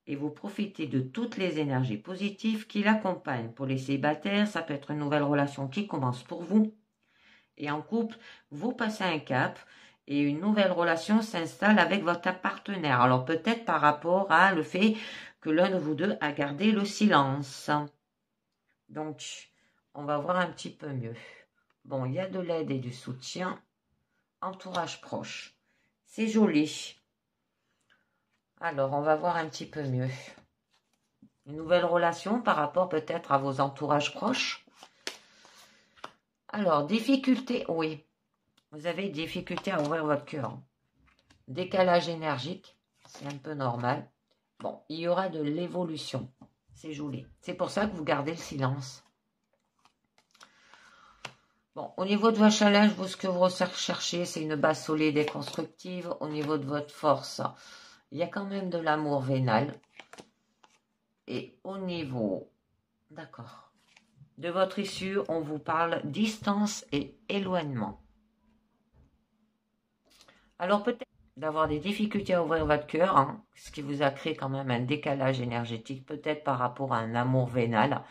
et vous profitez de toutes les énergies positives qui l'accompagnent. Pour les célibataires, ça peut être une nouvelle relation qui commence pour vous. Et en couple, vous passez un cap et une nouvelle relation s'installe avec votre partenaire. Alors peut-être par rapport à le fait que l'un de vous deux a gardé le silence. Donc, on va voir un petit peu mieux. Bon, il y a de l'aide et du soutien. Entourage proche. C'est joli. Alors, on va voir un petit peu mieux. Une nouvelle relation par rapport peut-être à vos entourages proches. Alors, difficulté, oui. Vous avez des difficultés à ouvrir votre cœur. Décalage énergique, c'est un peu normal. Bon, il y aura de l'évolution. C'est joli. C'est pour ça que vous gardez le silence. Bon, au niveau de votre challenge, ce que vous recherchez, c'est une base solide et constructive. Au niveau de votre force, il y a quand même de l'amour vénal. Et au niveau, d'accord, de votre issue, on vous parle distance et éloignement. Alors peut-être d'avoir des difficultés à ouvrir votre cœur, hein, ce qui vous a créé quand même un décalage énergétique, peut-être par rapport à un amour vénal,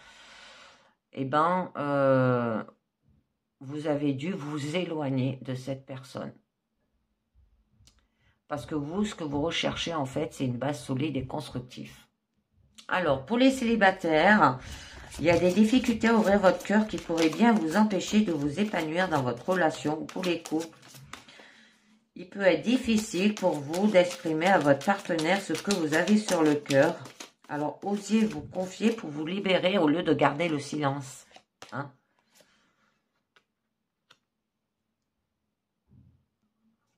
eh ben, vous avez dû vous éloigner de cette personne. Parce que vous, ce que vous recherchez, en fait, c'est une base solide et constructive. Alors, pour les célibataires, il y a des difficultés à ouvrir votre cœur qui pourraient bien vous empêcher de vous épanouir dans votre relation. Pour les couples, il peut être difficile pour vous d'exprimer à votre partenaire ce que vous avez sur le cœur. Alors, osez vous confier pour vous libérer au lieu de garder le silence. Hein?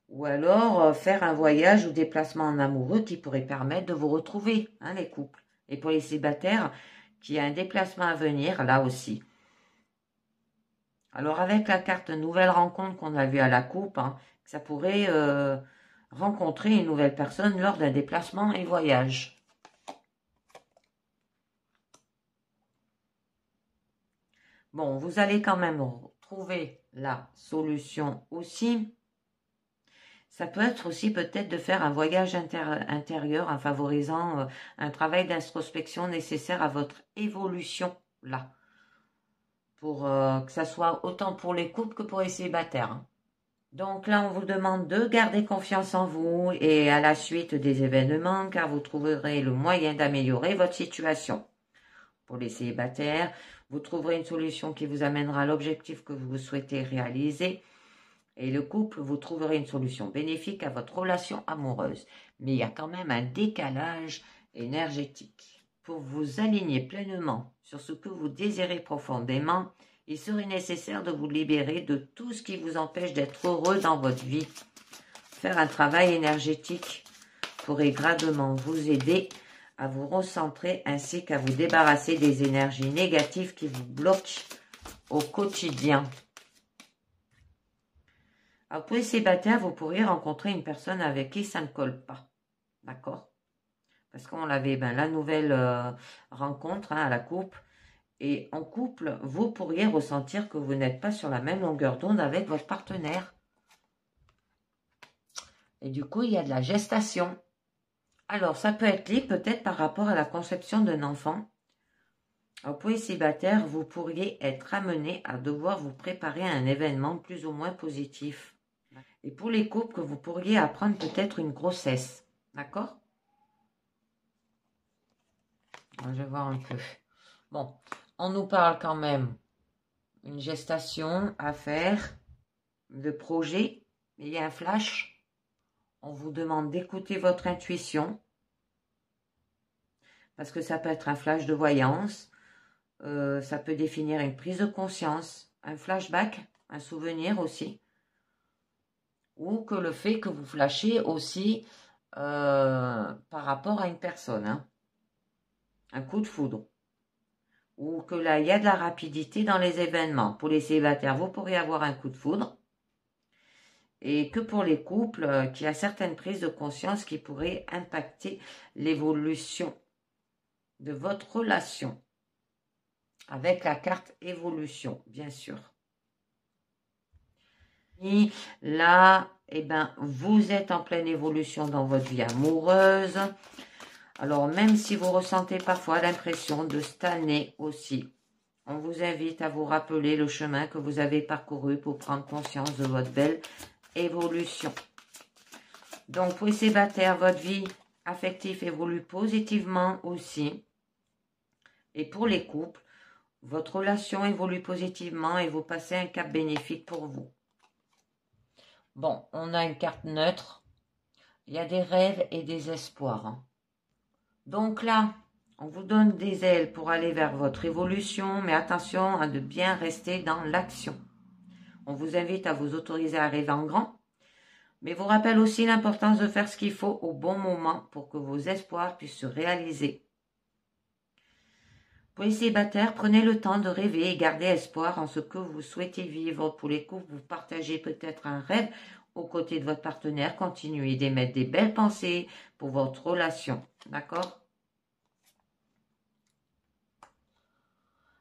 Ou alors, faire un voyage ou déplacement en amoureux qui pourrait permettre de vous retrouver, hein, les couples. Et pour les célibataires, qu'il y a un déplacement à venir, là aussi. Alors, avec la carte nouvelle rencontre qu'on a vue à la coupe, hein, ça pourrait rencontrer une nouvelle personne lors d'un déplacement et voyage. Bon, vous allez quand même trouver la solution aussi. Ça peut être aussi peut-être de faire un voyage intérieur en favorisant un travail d'introspection nécessaire à votre évolution, là. Pour que ça soit autant pour les couples que pour les célibataires. Hein. Donc là, on vous demande de garder confiance en vous et à la suite des événements, car vous trouverez le moyen d'améliorer votre situation. Pour les célibataires, vous trouverez une solution qui vous amènera à l'objectif que vous souhaitez réaliser. Et le couple, vous trouverez une solution bénéfique à votre relation amoureuse. Mais il y a quand même un décalage énergétique. Pour vous aligner pleinement sur ce que vous désirez profondément, il serait nécessaire de vous libérer de tout ce qui vous empêche d'être heureux dans votre vie. Faire un travail énergétique pourrait graduellement vous aider à vous recentrer ainsi qu'à vous débarrasser des énergies négatives qui vous bloquent au quotidien. Alors, pour les célibataires, vous pourriez rencontrer une personne avec qui ça ne colle pas. D'accord? Parce qu'on l'avait, la nouvelle rencontre à la coupe. Et en couple, vous pourriez ressentir que vous n'êtes pas sur la même longueur d'onde avec votre partenaire. Et du coup, il y a de la gestation. Alors, ça peut être lié peut-être par rapport à la conception d'un enfant. Alors, pour les célibataires, vous pourriez être amené à devoir vous préparer à un événement plus ou moins positif. Et pour les couples, que vous pourriez apprendre peut-être une grossesse. D'accord? Je vais voir un peu. Bon, on nous parle quand même une gestation à faire, de projet. Il y a un flash. On vous demande d'écouter votre intuition. Parce que ça peut être un flash de voyance. Ça peut définir une prise de conscience. Un flashback, un souvenir aussi. Ou que le fait que vous flashez aussi par rapport à une personne. Hein. Un coup de foudre. Ou que là, il y a de la rapidité dans les événements. Pour les célibataires, vous pourrez avoir un coup de foudre. Et que pour les couples, qu'il y a certaines prises de conscience qui pourraient impacter l'évolution de votre relation. Avec la carte évolution, bien sûr. Et là, vous êtes en pleine évolution dans votre vie amoureuse. Alors, même si vous ressentez parfois l'impression de stagner aussi, on vous invite à vous rappeler le chemin que vous avez parcouru pour prendre conscience de votre belle évolution. Donc, pour les célibataires, votre vie affective évolue positivement aussi. Et pour les couples, votre relation évolue positivement et vous passez un cap bénéfique pour vous. Bon, on a une carte neutre. Il y a des rêves et des espoirs. Hein. Donc là, on vous donne des ailes pour aller vers votre évolution, mais attention à de bien rester dans l'action. On vous invite à vous autoriser à rêver en grand, mais vous rappelle aussi l'importance de faire ce qu'il faut au bon moment pour que vos espoirs puissent se réaliser. Pour les célibataires, prenez le temps de rêver et gardez espoir en ce que vous souhaitez vivre. Pour les couples, vous partagez peut-être un rêve aux côtés de votre partenaire. Continuez d'émettre des belles pensées pour votre relation. D'accord?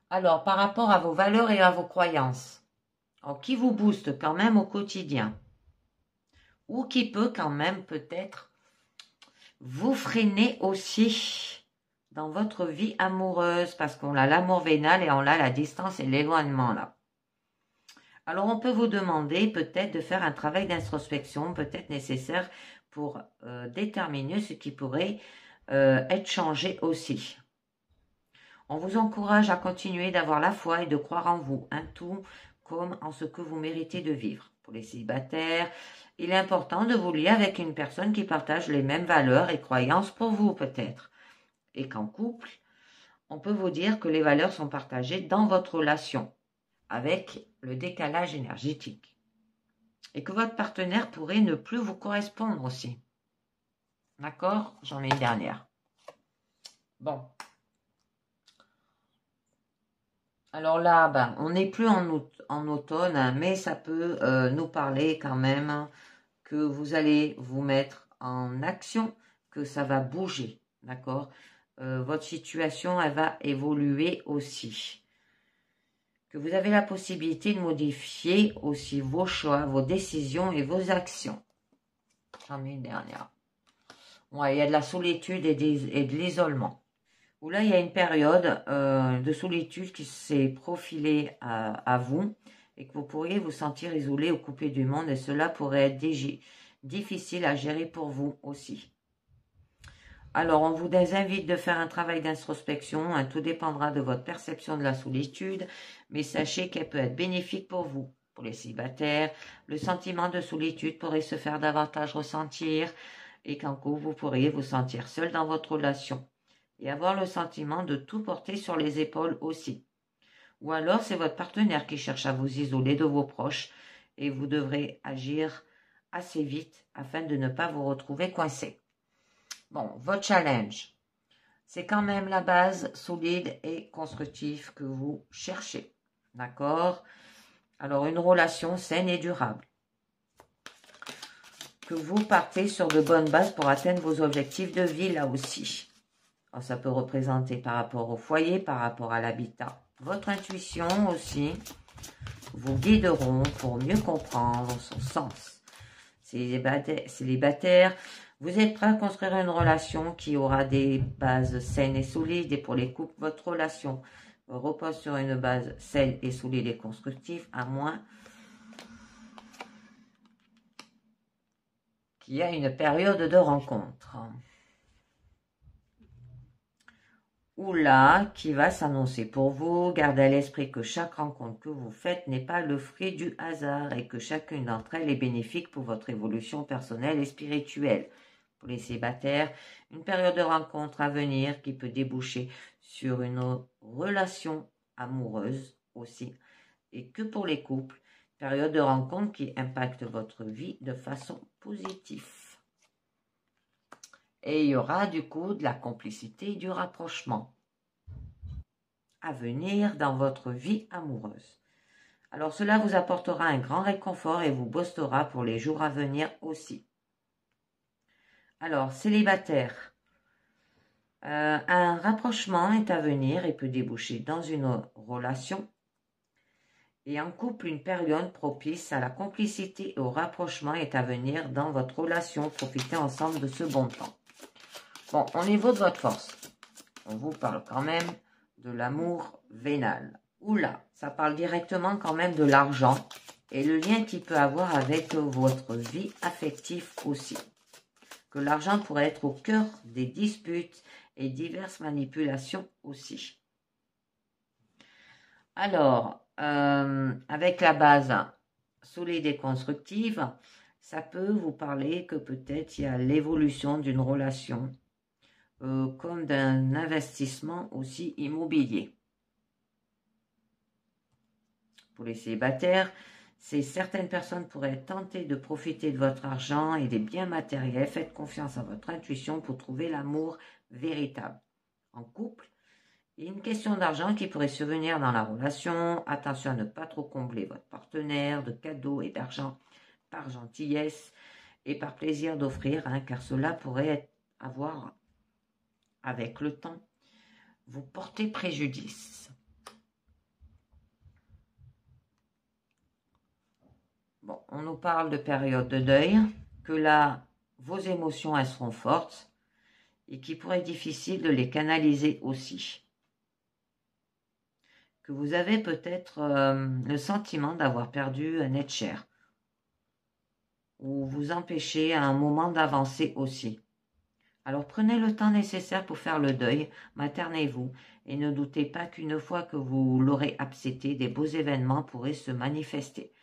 Alors, par rapport à vos valeurs et à vos croyances, qui vous booste quand même au quotidien, ou qui peut quand même peut-être vous freiner aussi dans votre vie amoureuse, parce qu'on a l'amour vénal et on a la distance et l'éloignement là. Alors, on peut vous demander peut-être de faire un travail d'introspection, peut-être nécessaire pour déterminer ce qui pourrait être changé aussi. On vous encourage à continuer d'avoir la foi et de croire en vous, tout comme en ce que vous méritez de vivre. Pour les célibataires, il est important de vous lier avec une personne qui partage les mêmes valeurs et croyances pour vous peut-être. Et qu'en couple, on peut vous dire que les valeurs sont partagées dans votre relation, avec le décalage énergétique. Et que votre partenaire pourrait ne plus vous correspondre aussi. D'accord? J'en ai une dernière. Bon. Alors là, ben, on n'est plus en automne, hein, mais ça peut nous parler quand même que vous allez vous mettre en action, que ça va bouger. D'accord? Votre situation, elle va évoluer aussi. Que vous avez la possibilité de modifier aussi vos choix, vos décisions et vos actions. J'en ai une dernière. Ouais, il y a de la solitude et de l'isolement. Où là, il y a une période de solitude qui s'est profilée à vous et que vous pourriez vous sentir isolé ou coupé du monde et cela pourrait être difficile à gérer pour vous aussi. Alors, on vous invite de faire un travail d'introspection. Hein, tout dépendra de votre perception de la solitude, mais sachez qu'elle peut être bénéfique pour vous. Pour les célibataires, le sentiment de solitude pourrait se faire davantage ressentir et qu'en couple, vous pourriez vous sentir seul dans votre relation et avoir le sentiment de tout porter sur les épaules aussi. Ou alors, c'est votre partenaire qui cherche à vous isoler de vos proches et vous devrez agir assez vite afin de ne pas vous retrouver coincé. Bon, votre challenge, c'est quand même la base solide et constructive que vous cherchez. D'accord? Alors, une relation saine et durable. Que vous partez sur de bonnes bases pour atteindre vos objectifs de vie là aussi. Alors, ça peut représenter par rapport au foyer, par rapport à l'habitat. Votre intuition aussi vous guideront pour mieux comprendre son sens. Célibataire, vous êtes prêt à construire une relation qui aura des bases saines et solides. Et pour les couples, votre relation repose sur une base saine et solide et constructive, à moins qu'il y ait une période de rencontre. Ou là, qui va s'annoncer pour vous. Gardez à l'esprit que chaque rencontre que vous faites n'est pas le fruit du hasard et que chacune d'entre elles est bénéfique pour votre évolution personnelle et spirituelle. Pour les célibataires, une période de rencontre à venir qui peut déboucher sur une relation amoureuse aussi. Et que pour les couples, période de rencontre qui impacte votre vie de façon positive. Et il y aura du coup de la complicité et du rapprochement à venir dans votre vie amoureuse. Alors cela vous apportera un grand réconfort et vous boostera pour les jours à venir aussi. Alors, célibataire, un rapprochement est à venir et peut déboucher dans une relation. Et en couple, une période propice à la complicité et au rapprochement est à venir dans votre relation. Profitez ensemble de ce bon temps. Bon, au niveau de votre force, on vous parle quand même de l'amour vénal. Oula, ça parle directement quand même de l'argent et le lien qu'il peut avoir avec votre vie affective aussi. Que l'argent pourrait être au cœur des disputes et diverses manipulations aussi. Alors, avec la base solide et constructive, ça peut vous parler que peut-être il y a l'évolution d'une relation, comme d'un investissement aussi immobilier. Pour les célibataires, certaines personnes pourraient être tentées de profiter de votre argent et des biens matériels. Faites confiance à votre intuition pour trouver l'amour véritable. En couple, il y a une question d'argent qui pourrait survenir dans la relation. Attention à ne pas trop combler votre partenaire de cadeaux et d'argent par gentillesse et par plaisir d'offrir, car cela pourrait avoir, avec le temps, vous porter préjudice. Bon, on nous parle de période de deuil, que là, vos émotions, elles seront fortes et qu'il pourrait être difficile de les canaliser aussi. Que vous avez peut-être le sentiment d'avoir perdu un être cher ou vous empêchez à un moment d'avancer aussi. Alors prenez le temps nécessaire pour faire le deuil, maternez-vous et ne doutez pas qu'une fois que vous l'aurez accepté, des beaux événements pourraient se manifester.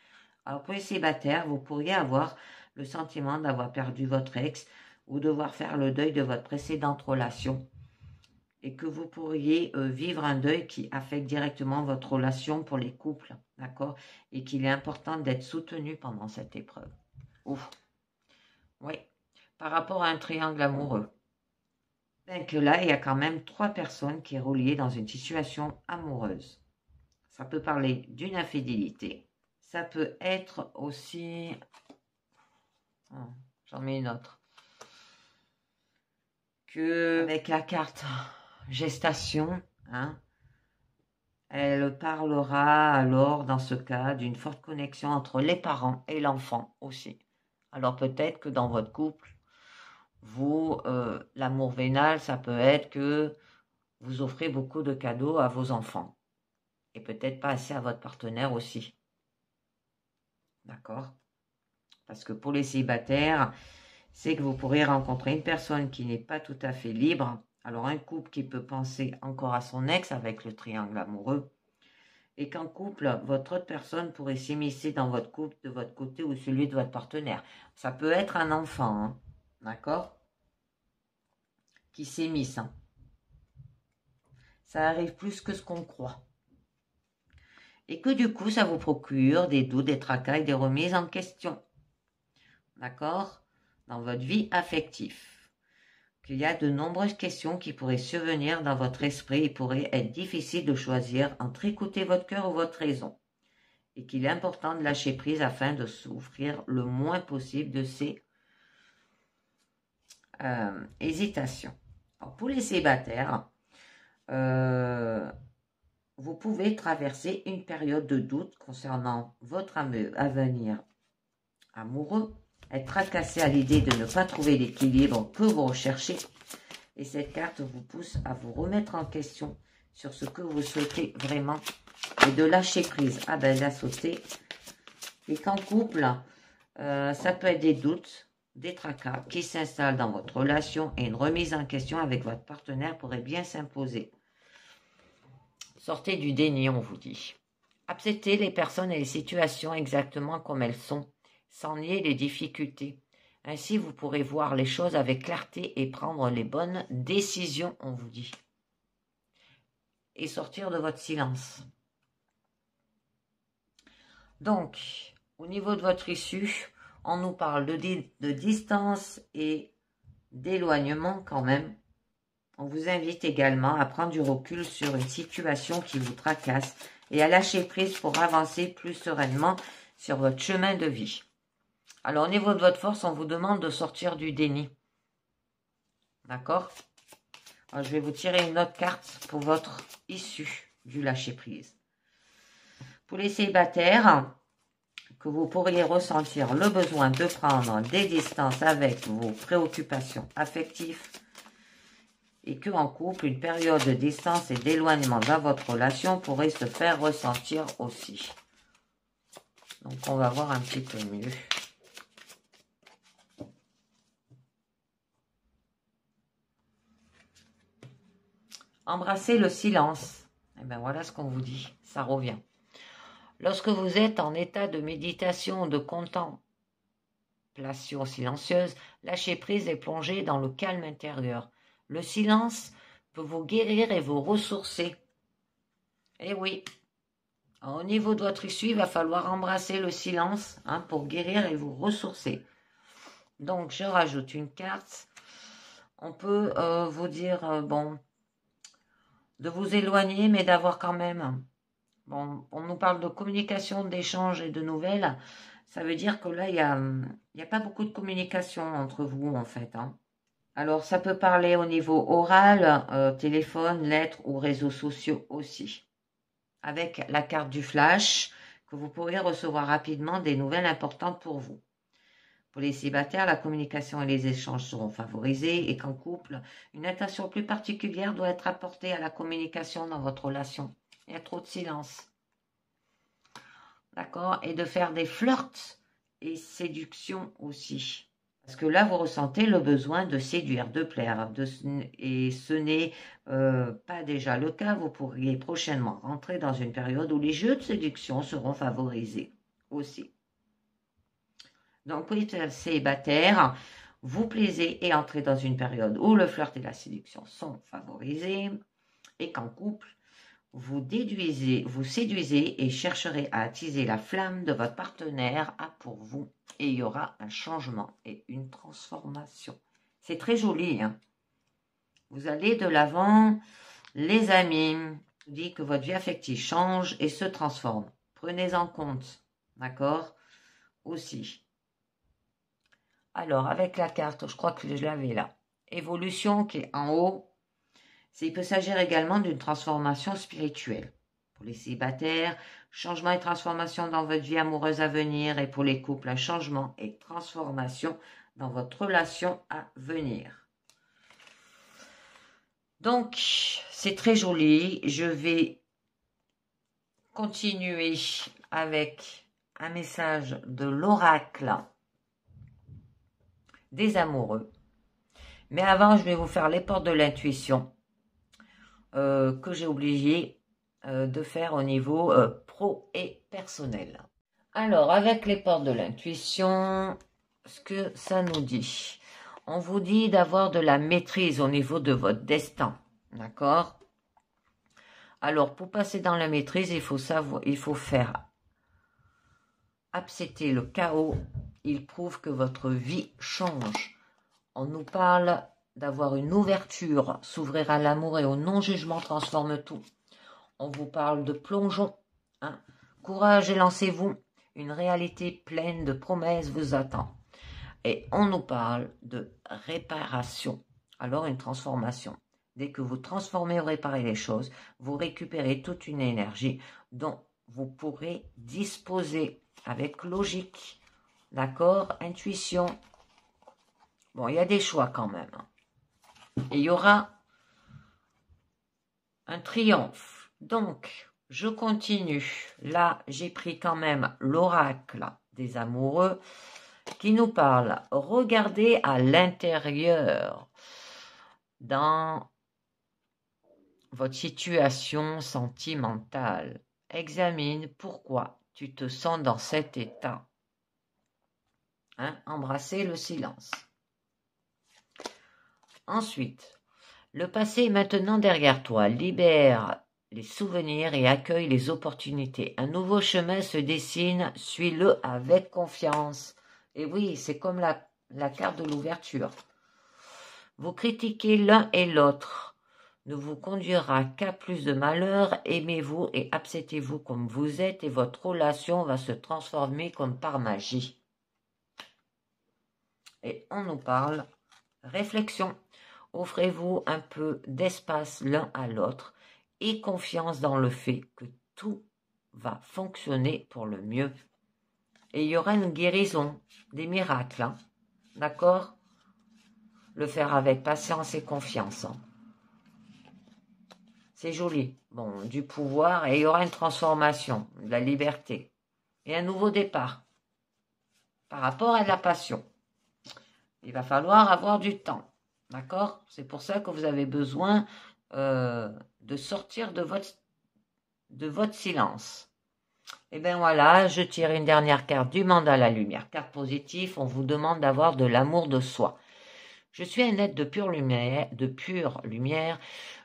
Alors pour les célibataires, vous pourriez avoir le sentiment d'avoir perdu votre ex ou devoir faire le deuil de votre précédente relation et que vous pourriez vivre un deuil qui affecte directement votre relation pour les couples, d'accord? Et qu'il est important d'être soutenu pendant cette épreuve. Ouf. Oui, par rapport à un triangle amoureux. Bien que là, il y a quand même 3 personnes qui sont reliées dans une situation amoureuse. Ça peut parler d'une infidélité. Ça peut être aussi... Oh, j'en mets une autre. Que avec la carte gestation, hein, elle parlera alors dans ce cas d'une forte connexion entre les parents et l'enfant aussi. Alors peut-être que dans votre couple, vous, l'amour vénal, ça peut être que vous offrez beaucoup de cadeaux à vos enfants. Et peut-être pas assez à votre partenaire aussi. D'accord? Parce que pour les célibataires, c'est que vous pourrez rencontrer une personne qui n'est pas tout à fait libre. Alors un couple qui peut penser encore à son ex avec le triangle amoureux. Et qu'en couple, votre autre personne pourrait s'immiscer dans votre couple de votre côté ou celui de votre partenaire. Ça peut être un enfant, hein, d'accord? Qui s'immisce. Hein. Ça arrive plus que ce qu'on croit. Et que du coup, ça vous procure des doutes, des tracas et des remises en question. D'accord? Dans votre vie affective. Qu'il y a de nombreuses questions qui pourraient survenir dans votre esprit. Il pourrait être difficile de choisir entre écouter votre cœur ou votre raison. Et qu'il est important de lâcher prise afin de souffrir le moins possible de ces hésitations. Alors, pour les célibataires, vous pouvez traverser une période de doute concernant votre avenir amoureux, être tracassé à l'idée de ne pas trouver l'équilibre que vous recherchez. Et cette carte vous pousse à vous remettre en question sur ce que vous souhaitez vraiment et de lâcher prise. Ah ben, elle a sauté. Et qu'en couple, ça peut être des doutes, des tracas qui s'installent dans votre relation et une remise en question avec votre partenaire pourrait bien s'imposer. Sortez du déni, on vous dit. Acceptez les personnes et les situations exactement comme elles sont, sans nier les difficultés. Ainsi, vous pourrez voir les choses avec clarté et prendre les bonnes décisions, on vous dit. Et sortir de votre silence. Donc, au niveau de votre issue, on nous parle de distance et d'éloignement quand même. On vous invite également à prendre du recul sur une situation qui vous tracasse et à lâcher prise pour avancer plus sereinement sur votre chemin de vie. Alors, au niveau de votre force, on vous demande de sortir du déni. D'accord? Alors, je vais vous tirer une autre carte pour votre issue du lâcher prise. Pour les célibataires, que vous pourriez ressentir le besoin de prendre des distances avec vos préoccupations affectives et que en couple, une période de distance et d'éloignement dans votre relation pourrait se faire ressentir aussi. Donc, on va voir un petit peu mieux. Embrassez le silence. Et bien, voilà ce qu'on vous dit. Ça revient. Lorsque vous êtes en état de méditation, de contemplation silencieuse, lâchez prise et plongez dans le calme intérieur. Le silence peut vous guérir et vous ressourcer. Eh oui, au niveau de votre issue, il va falloir embrasser le silence pour guérir et vous ressourcer. Donc, je rajoute une carte. On peut vous dire, bon, de vous éloigner, mais d'avoir quand même... Bon, on nous parle de communication, d'échange et de nouvelles. Ça veut dire que là, il y a pas beaucoup de communication entre vous, en fait. Alors, ça peut parler au niveau oral, téléphone, lettres ou réseaux sociaux aussi. Avec la carte du flash, que vous pourrez recevoir rapidement des nouvelles importantes pour vous. Pour les célibataires, la communication et les échanges seront favorisés et qu'en couple, une attention plus particulière doit être apportée à la communication dans votre relation. Il y a trop de silence. D'accord? Et de faire des flirts et séduction aussi. Parce que là, vous ressentez le besoin de séduire, de plaire. Et ce n'est pas déjà le cas. Vous pourriez prochainement rentrer dans une période où les jeux de séduction seront favorisés aussi. Donc, pour les célibataires, vous plaisez et entrez dans une période où le flirt et la séduction sont favorisés et qu'en couple, vous séduisez et chercherez à attiser la flamme de votre partenaire pour vous. Et il y aura un changement et une transformation. C'est très joli, hein? Vous allez de l'avant, les amis. Je vous dis que votre vie affective change et se transforme. Prenez en compte, d'accord? Aussi. Alors, avec la carte, je crois que je l'avais là. Évolution qui est en haut. Il peut s'agir également d'une transformation spirituelle. Pour les célibataires, changement et transformation dans votre vie amoureuse à venir. Et pour les couples, un changement et transformation dans votre relation à venir. Donc, c'est très joli. Je vais continuer avec un message de l'oracle des amoureux. Mais avant, je vais vous faire les portes de l'intuition que j'ai oublié de faire au niveau pro et personnel. Alors, avec les portes de l'intuition, ce que ça nous dit, on vous dit d'avoir de la maîtrise au niveau de votre destin, d'accord? Alors, pour passer dans la maîtrise, il faut faire accepter le chaos. Il prouve que votre vie change. On nous parle d'avoir une ouverture, s'ouvrir à l'amour et au non-jugement transforme tout. On vous parle de plongeon, hein. Courage et lancez-vous. Une réalité pleine de promesses vous attend. Et on nous parle de réparation, alors une transformation. Dès que vous transformez ou réparez les choses, vous récupérez toute une énergie dont vous pourrez disposer avec logique, d'accord, intuition. Bon, il y a des choix quand même. Et il y aura un triomphe. Donc, je continue. Là, j'ai pris quand même l'oracle des amoureux qui nous parle. Regardez à l'intérieur dans votre situation sentimentale. Examine pourquoi tu te sens dans cet état. Hein? Embrassez le silence. Ensuite, le passé est maintenant derrière toi. Libère les souvenirs et accueille les opportunités. Un nouveau chemin se dessine. Suis-le avec confiance. Et oui, c'est comme la carte de l'ouverture. Vous critiquez l'un et l'autre ne vous conduira qu'à plus de malheur. Aimez-vous et acceptez-vous comme vous êtes et votre relation va se transformer comme par magie. Et on nous parle réflexion. Offrez-vous un peu d'espace l'un à l'autre et confiance dans le fait que tout va fonctionner pour le mieux. Et il y aura une guérison, des miracles, hein, d'accord? Le faire avec patience et confiance. Hein. C'est joli. Bon, du pouvoir et il y aura une transformation, de la liberté. Et un nouveau départ par rapport à la passion. Il va falloir avoir du temps. D'accord? C'est pour ça que vous avez besoin de sortir de votre silence. Et bien voilà, je tire une dernière carte du mandat à la lumière. Carte positive, on vous demande d'avoir de l'amour de soi. Je suis un être de pure lumière.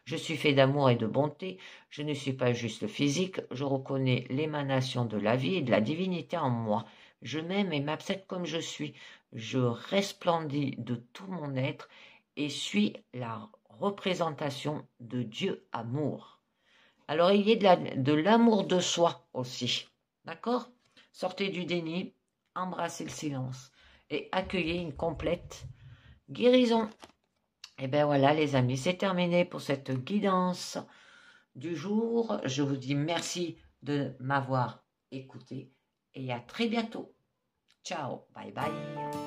Je suis fait d'amour et de bonté. Je ne suis pas juste physique. Je reconnais l'émanation de la vie et de la divinité en moi. Je m'aime et m'accepte comme je suis. Je resplendis de tout mon être et suis la représentation de Dieu amour. Alors, il y a de l'amour de soi aussi. D'accord? Sortez du déni, embrassez le silence et accueillez une complète guérison. Et bien voilà les amis, c'est terminé pour cette guidance du jour. Je vous dis merci de m'avoir écouté et à très bientôt. Ciao, bye bye.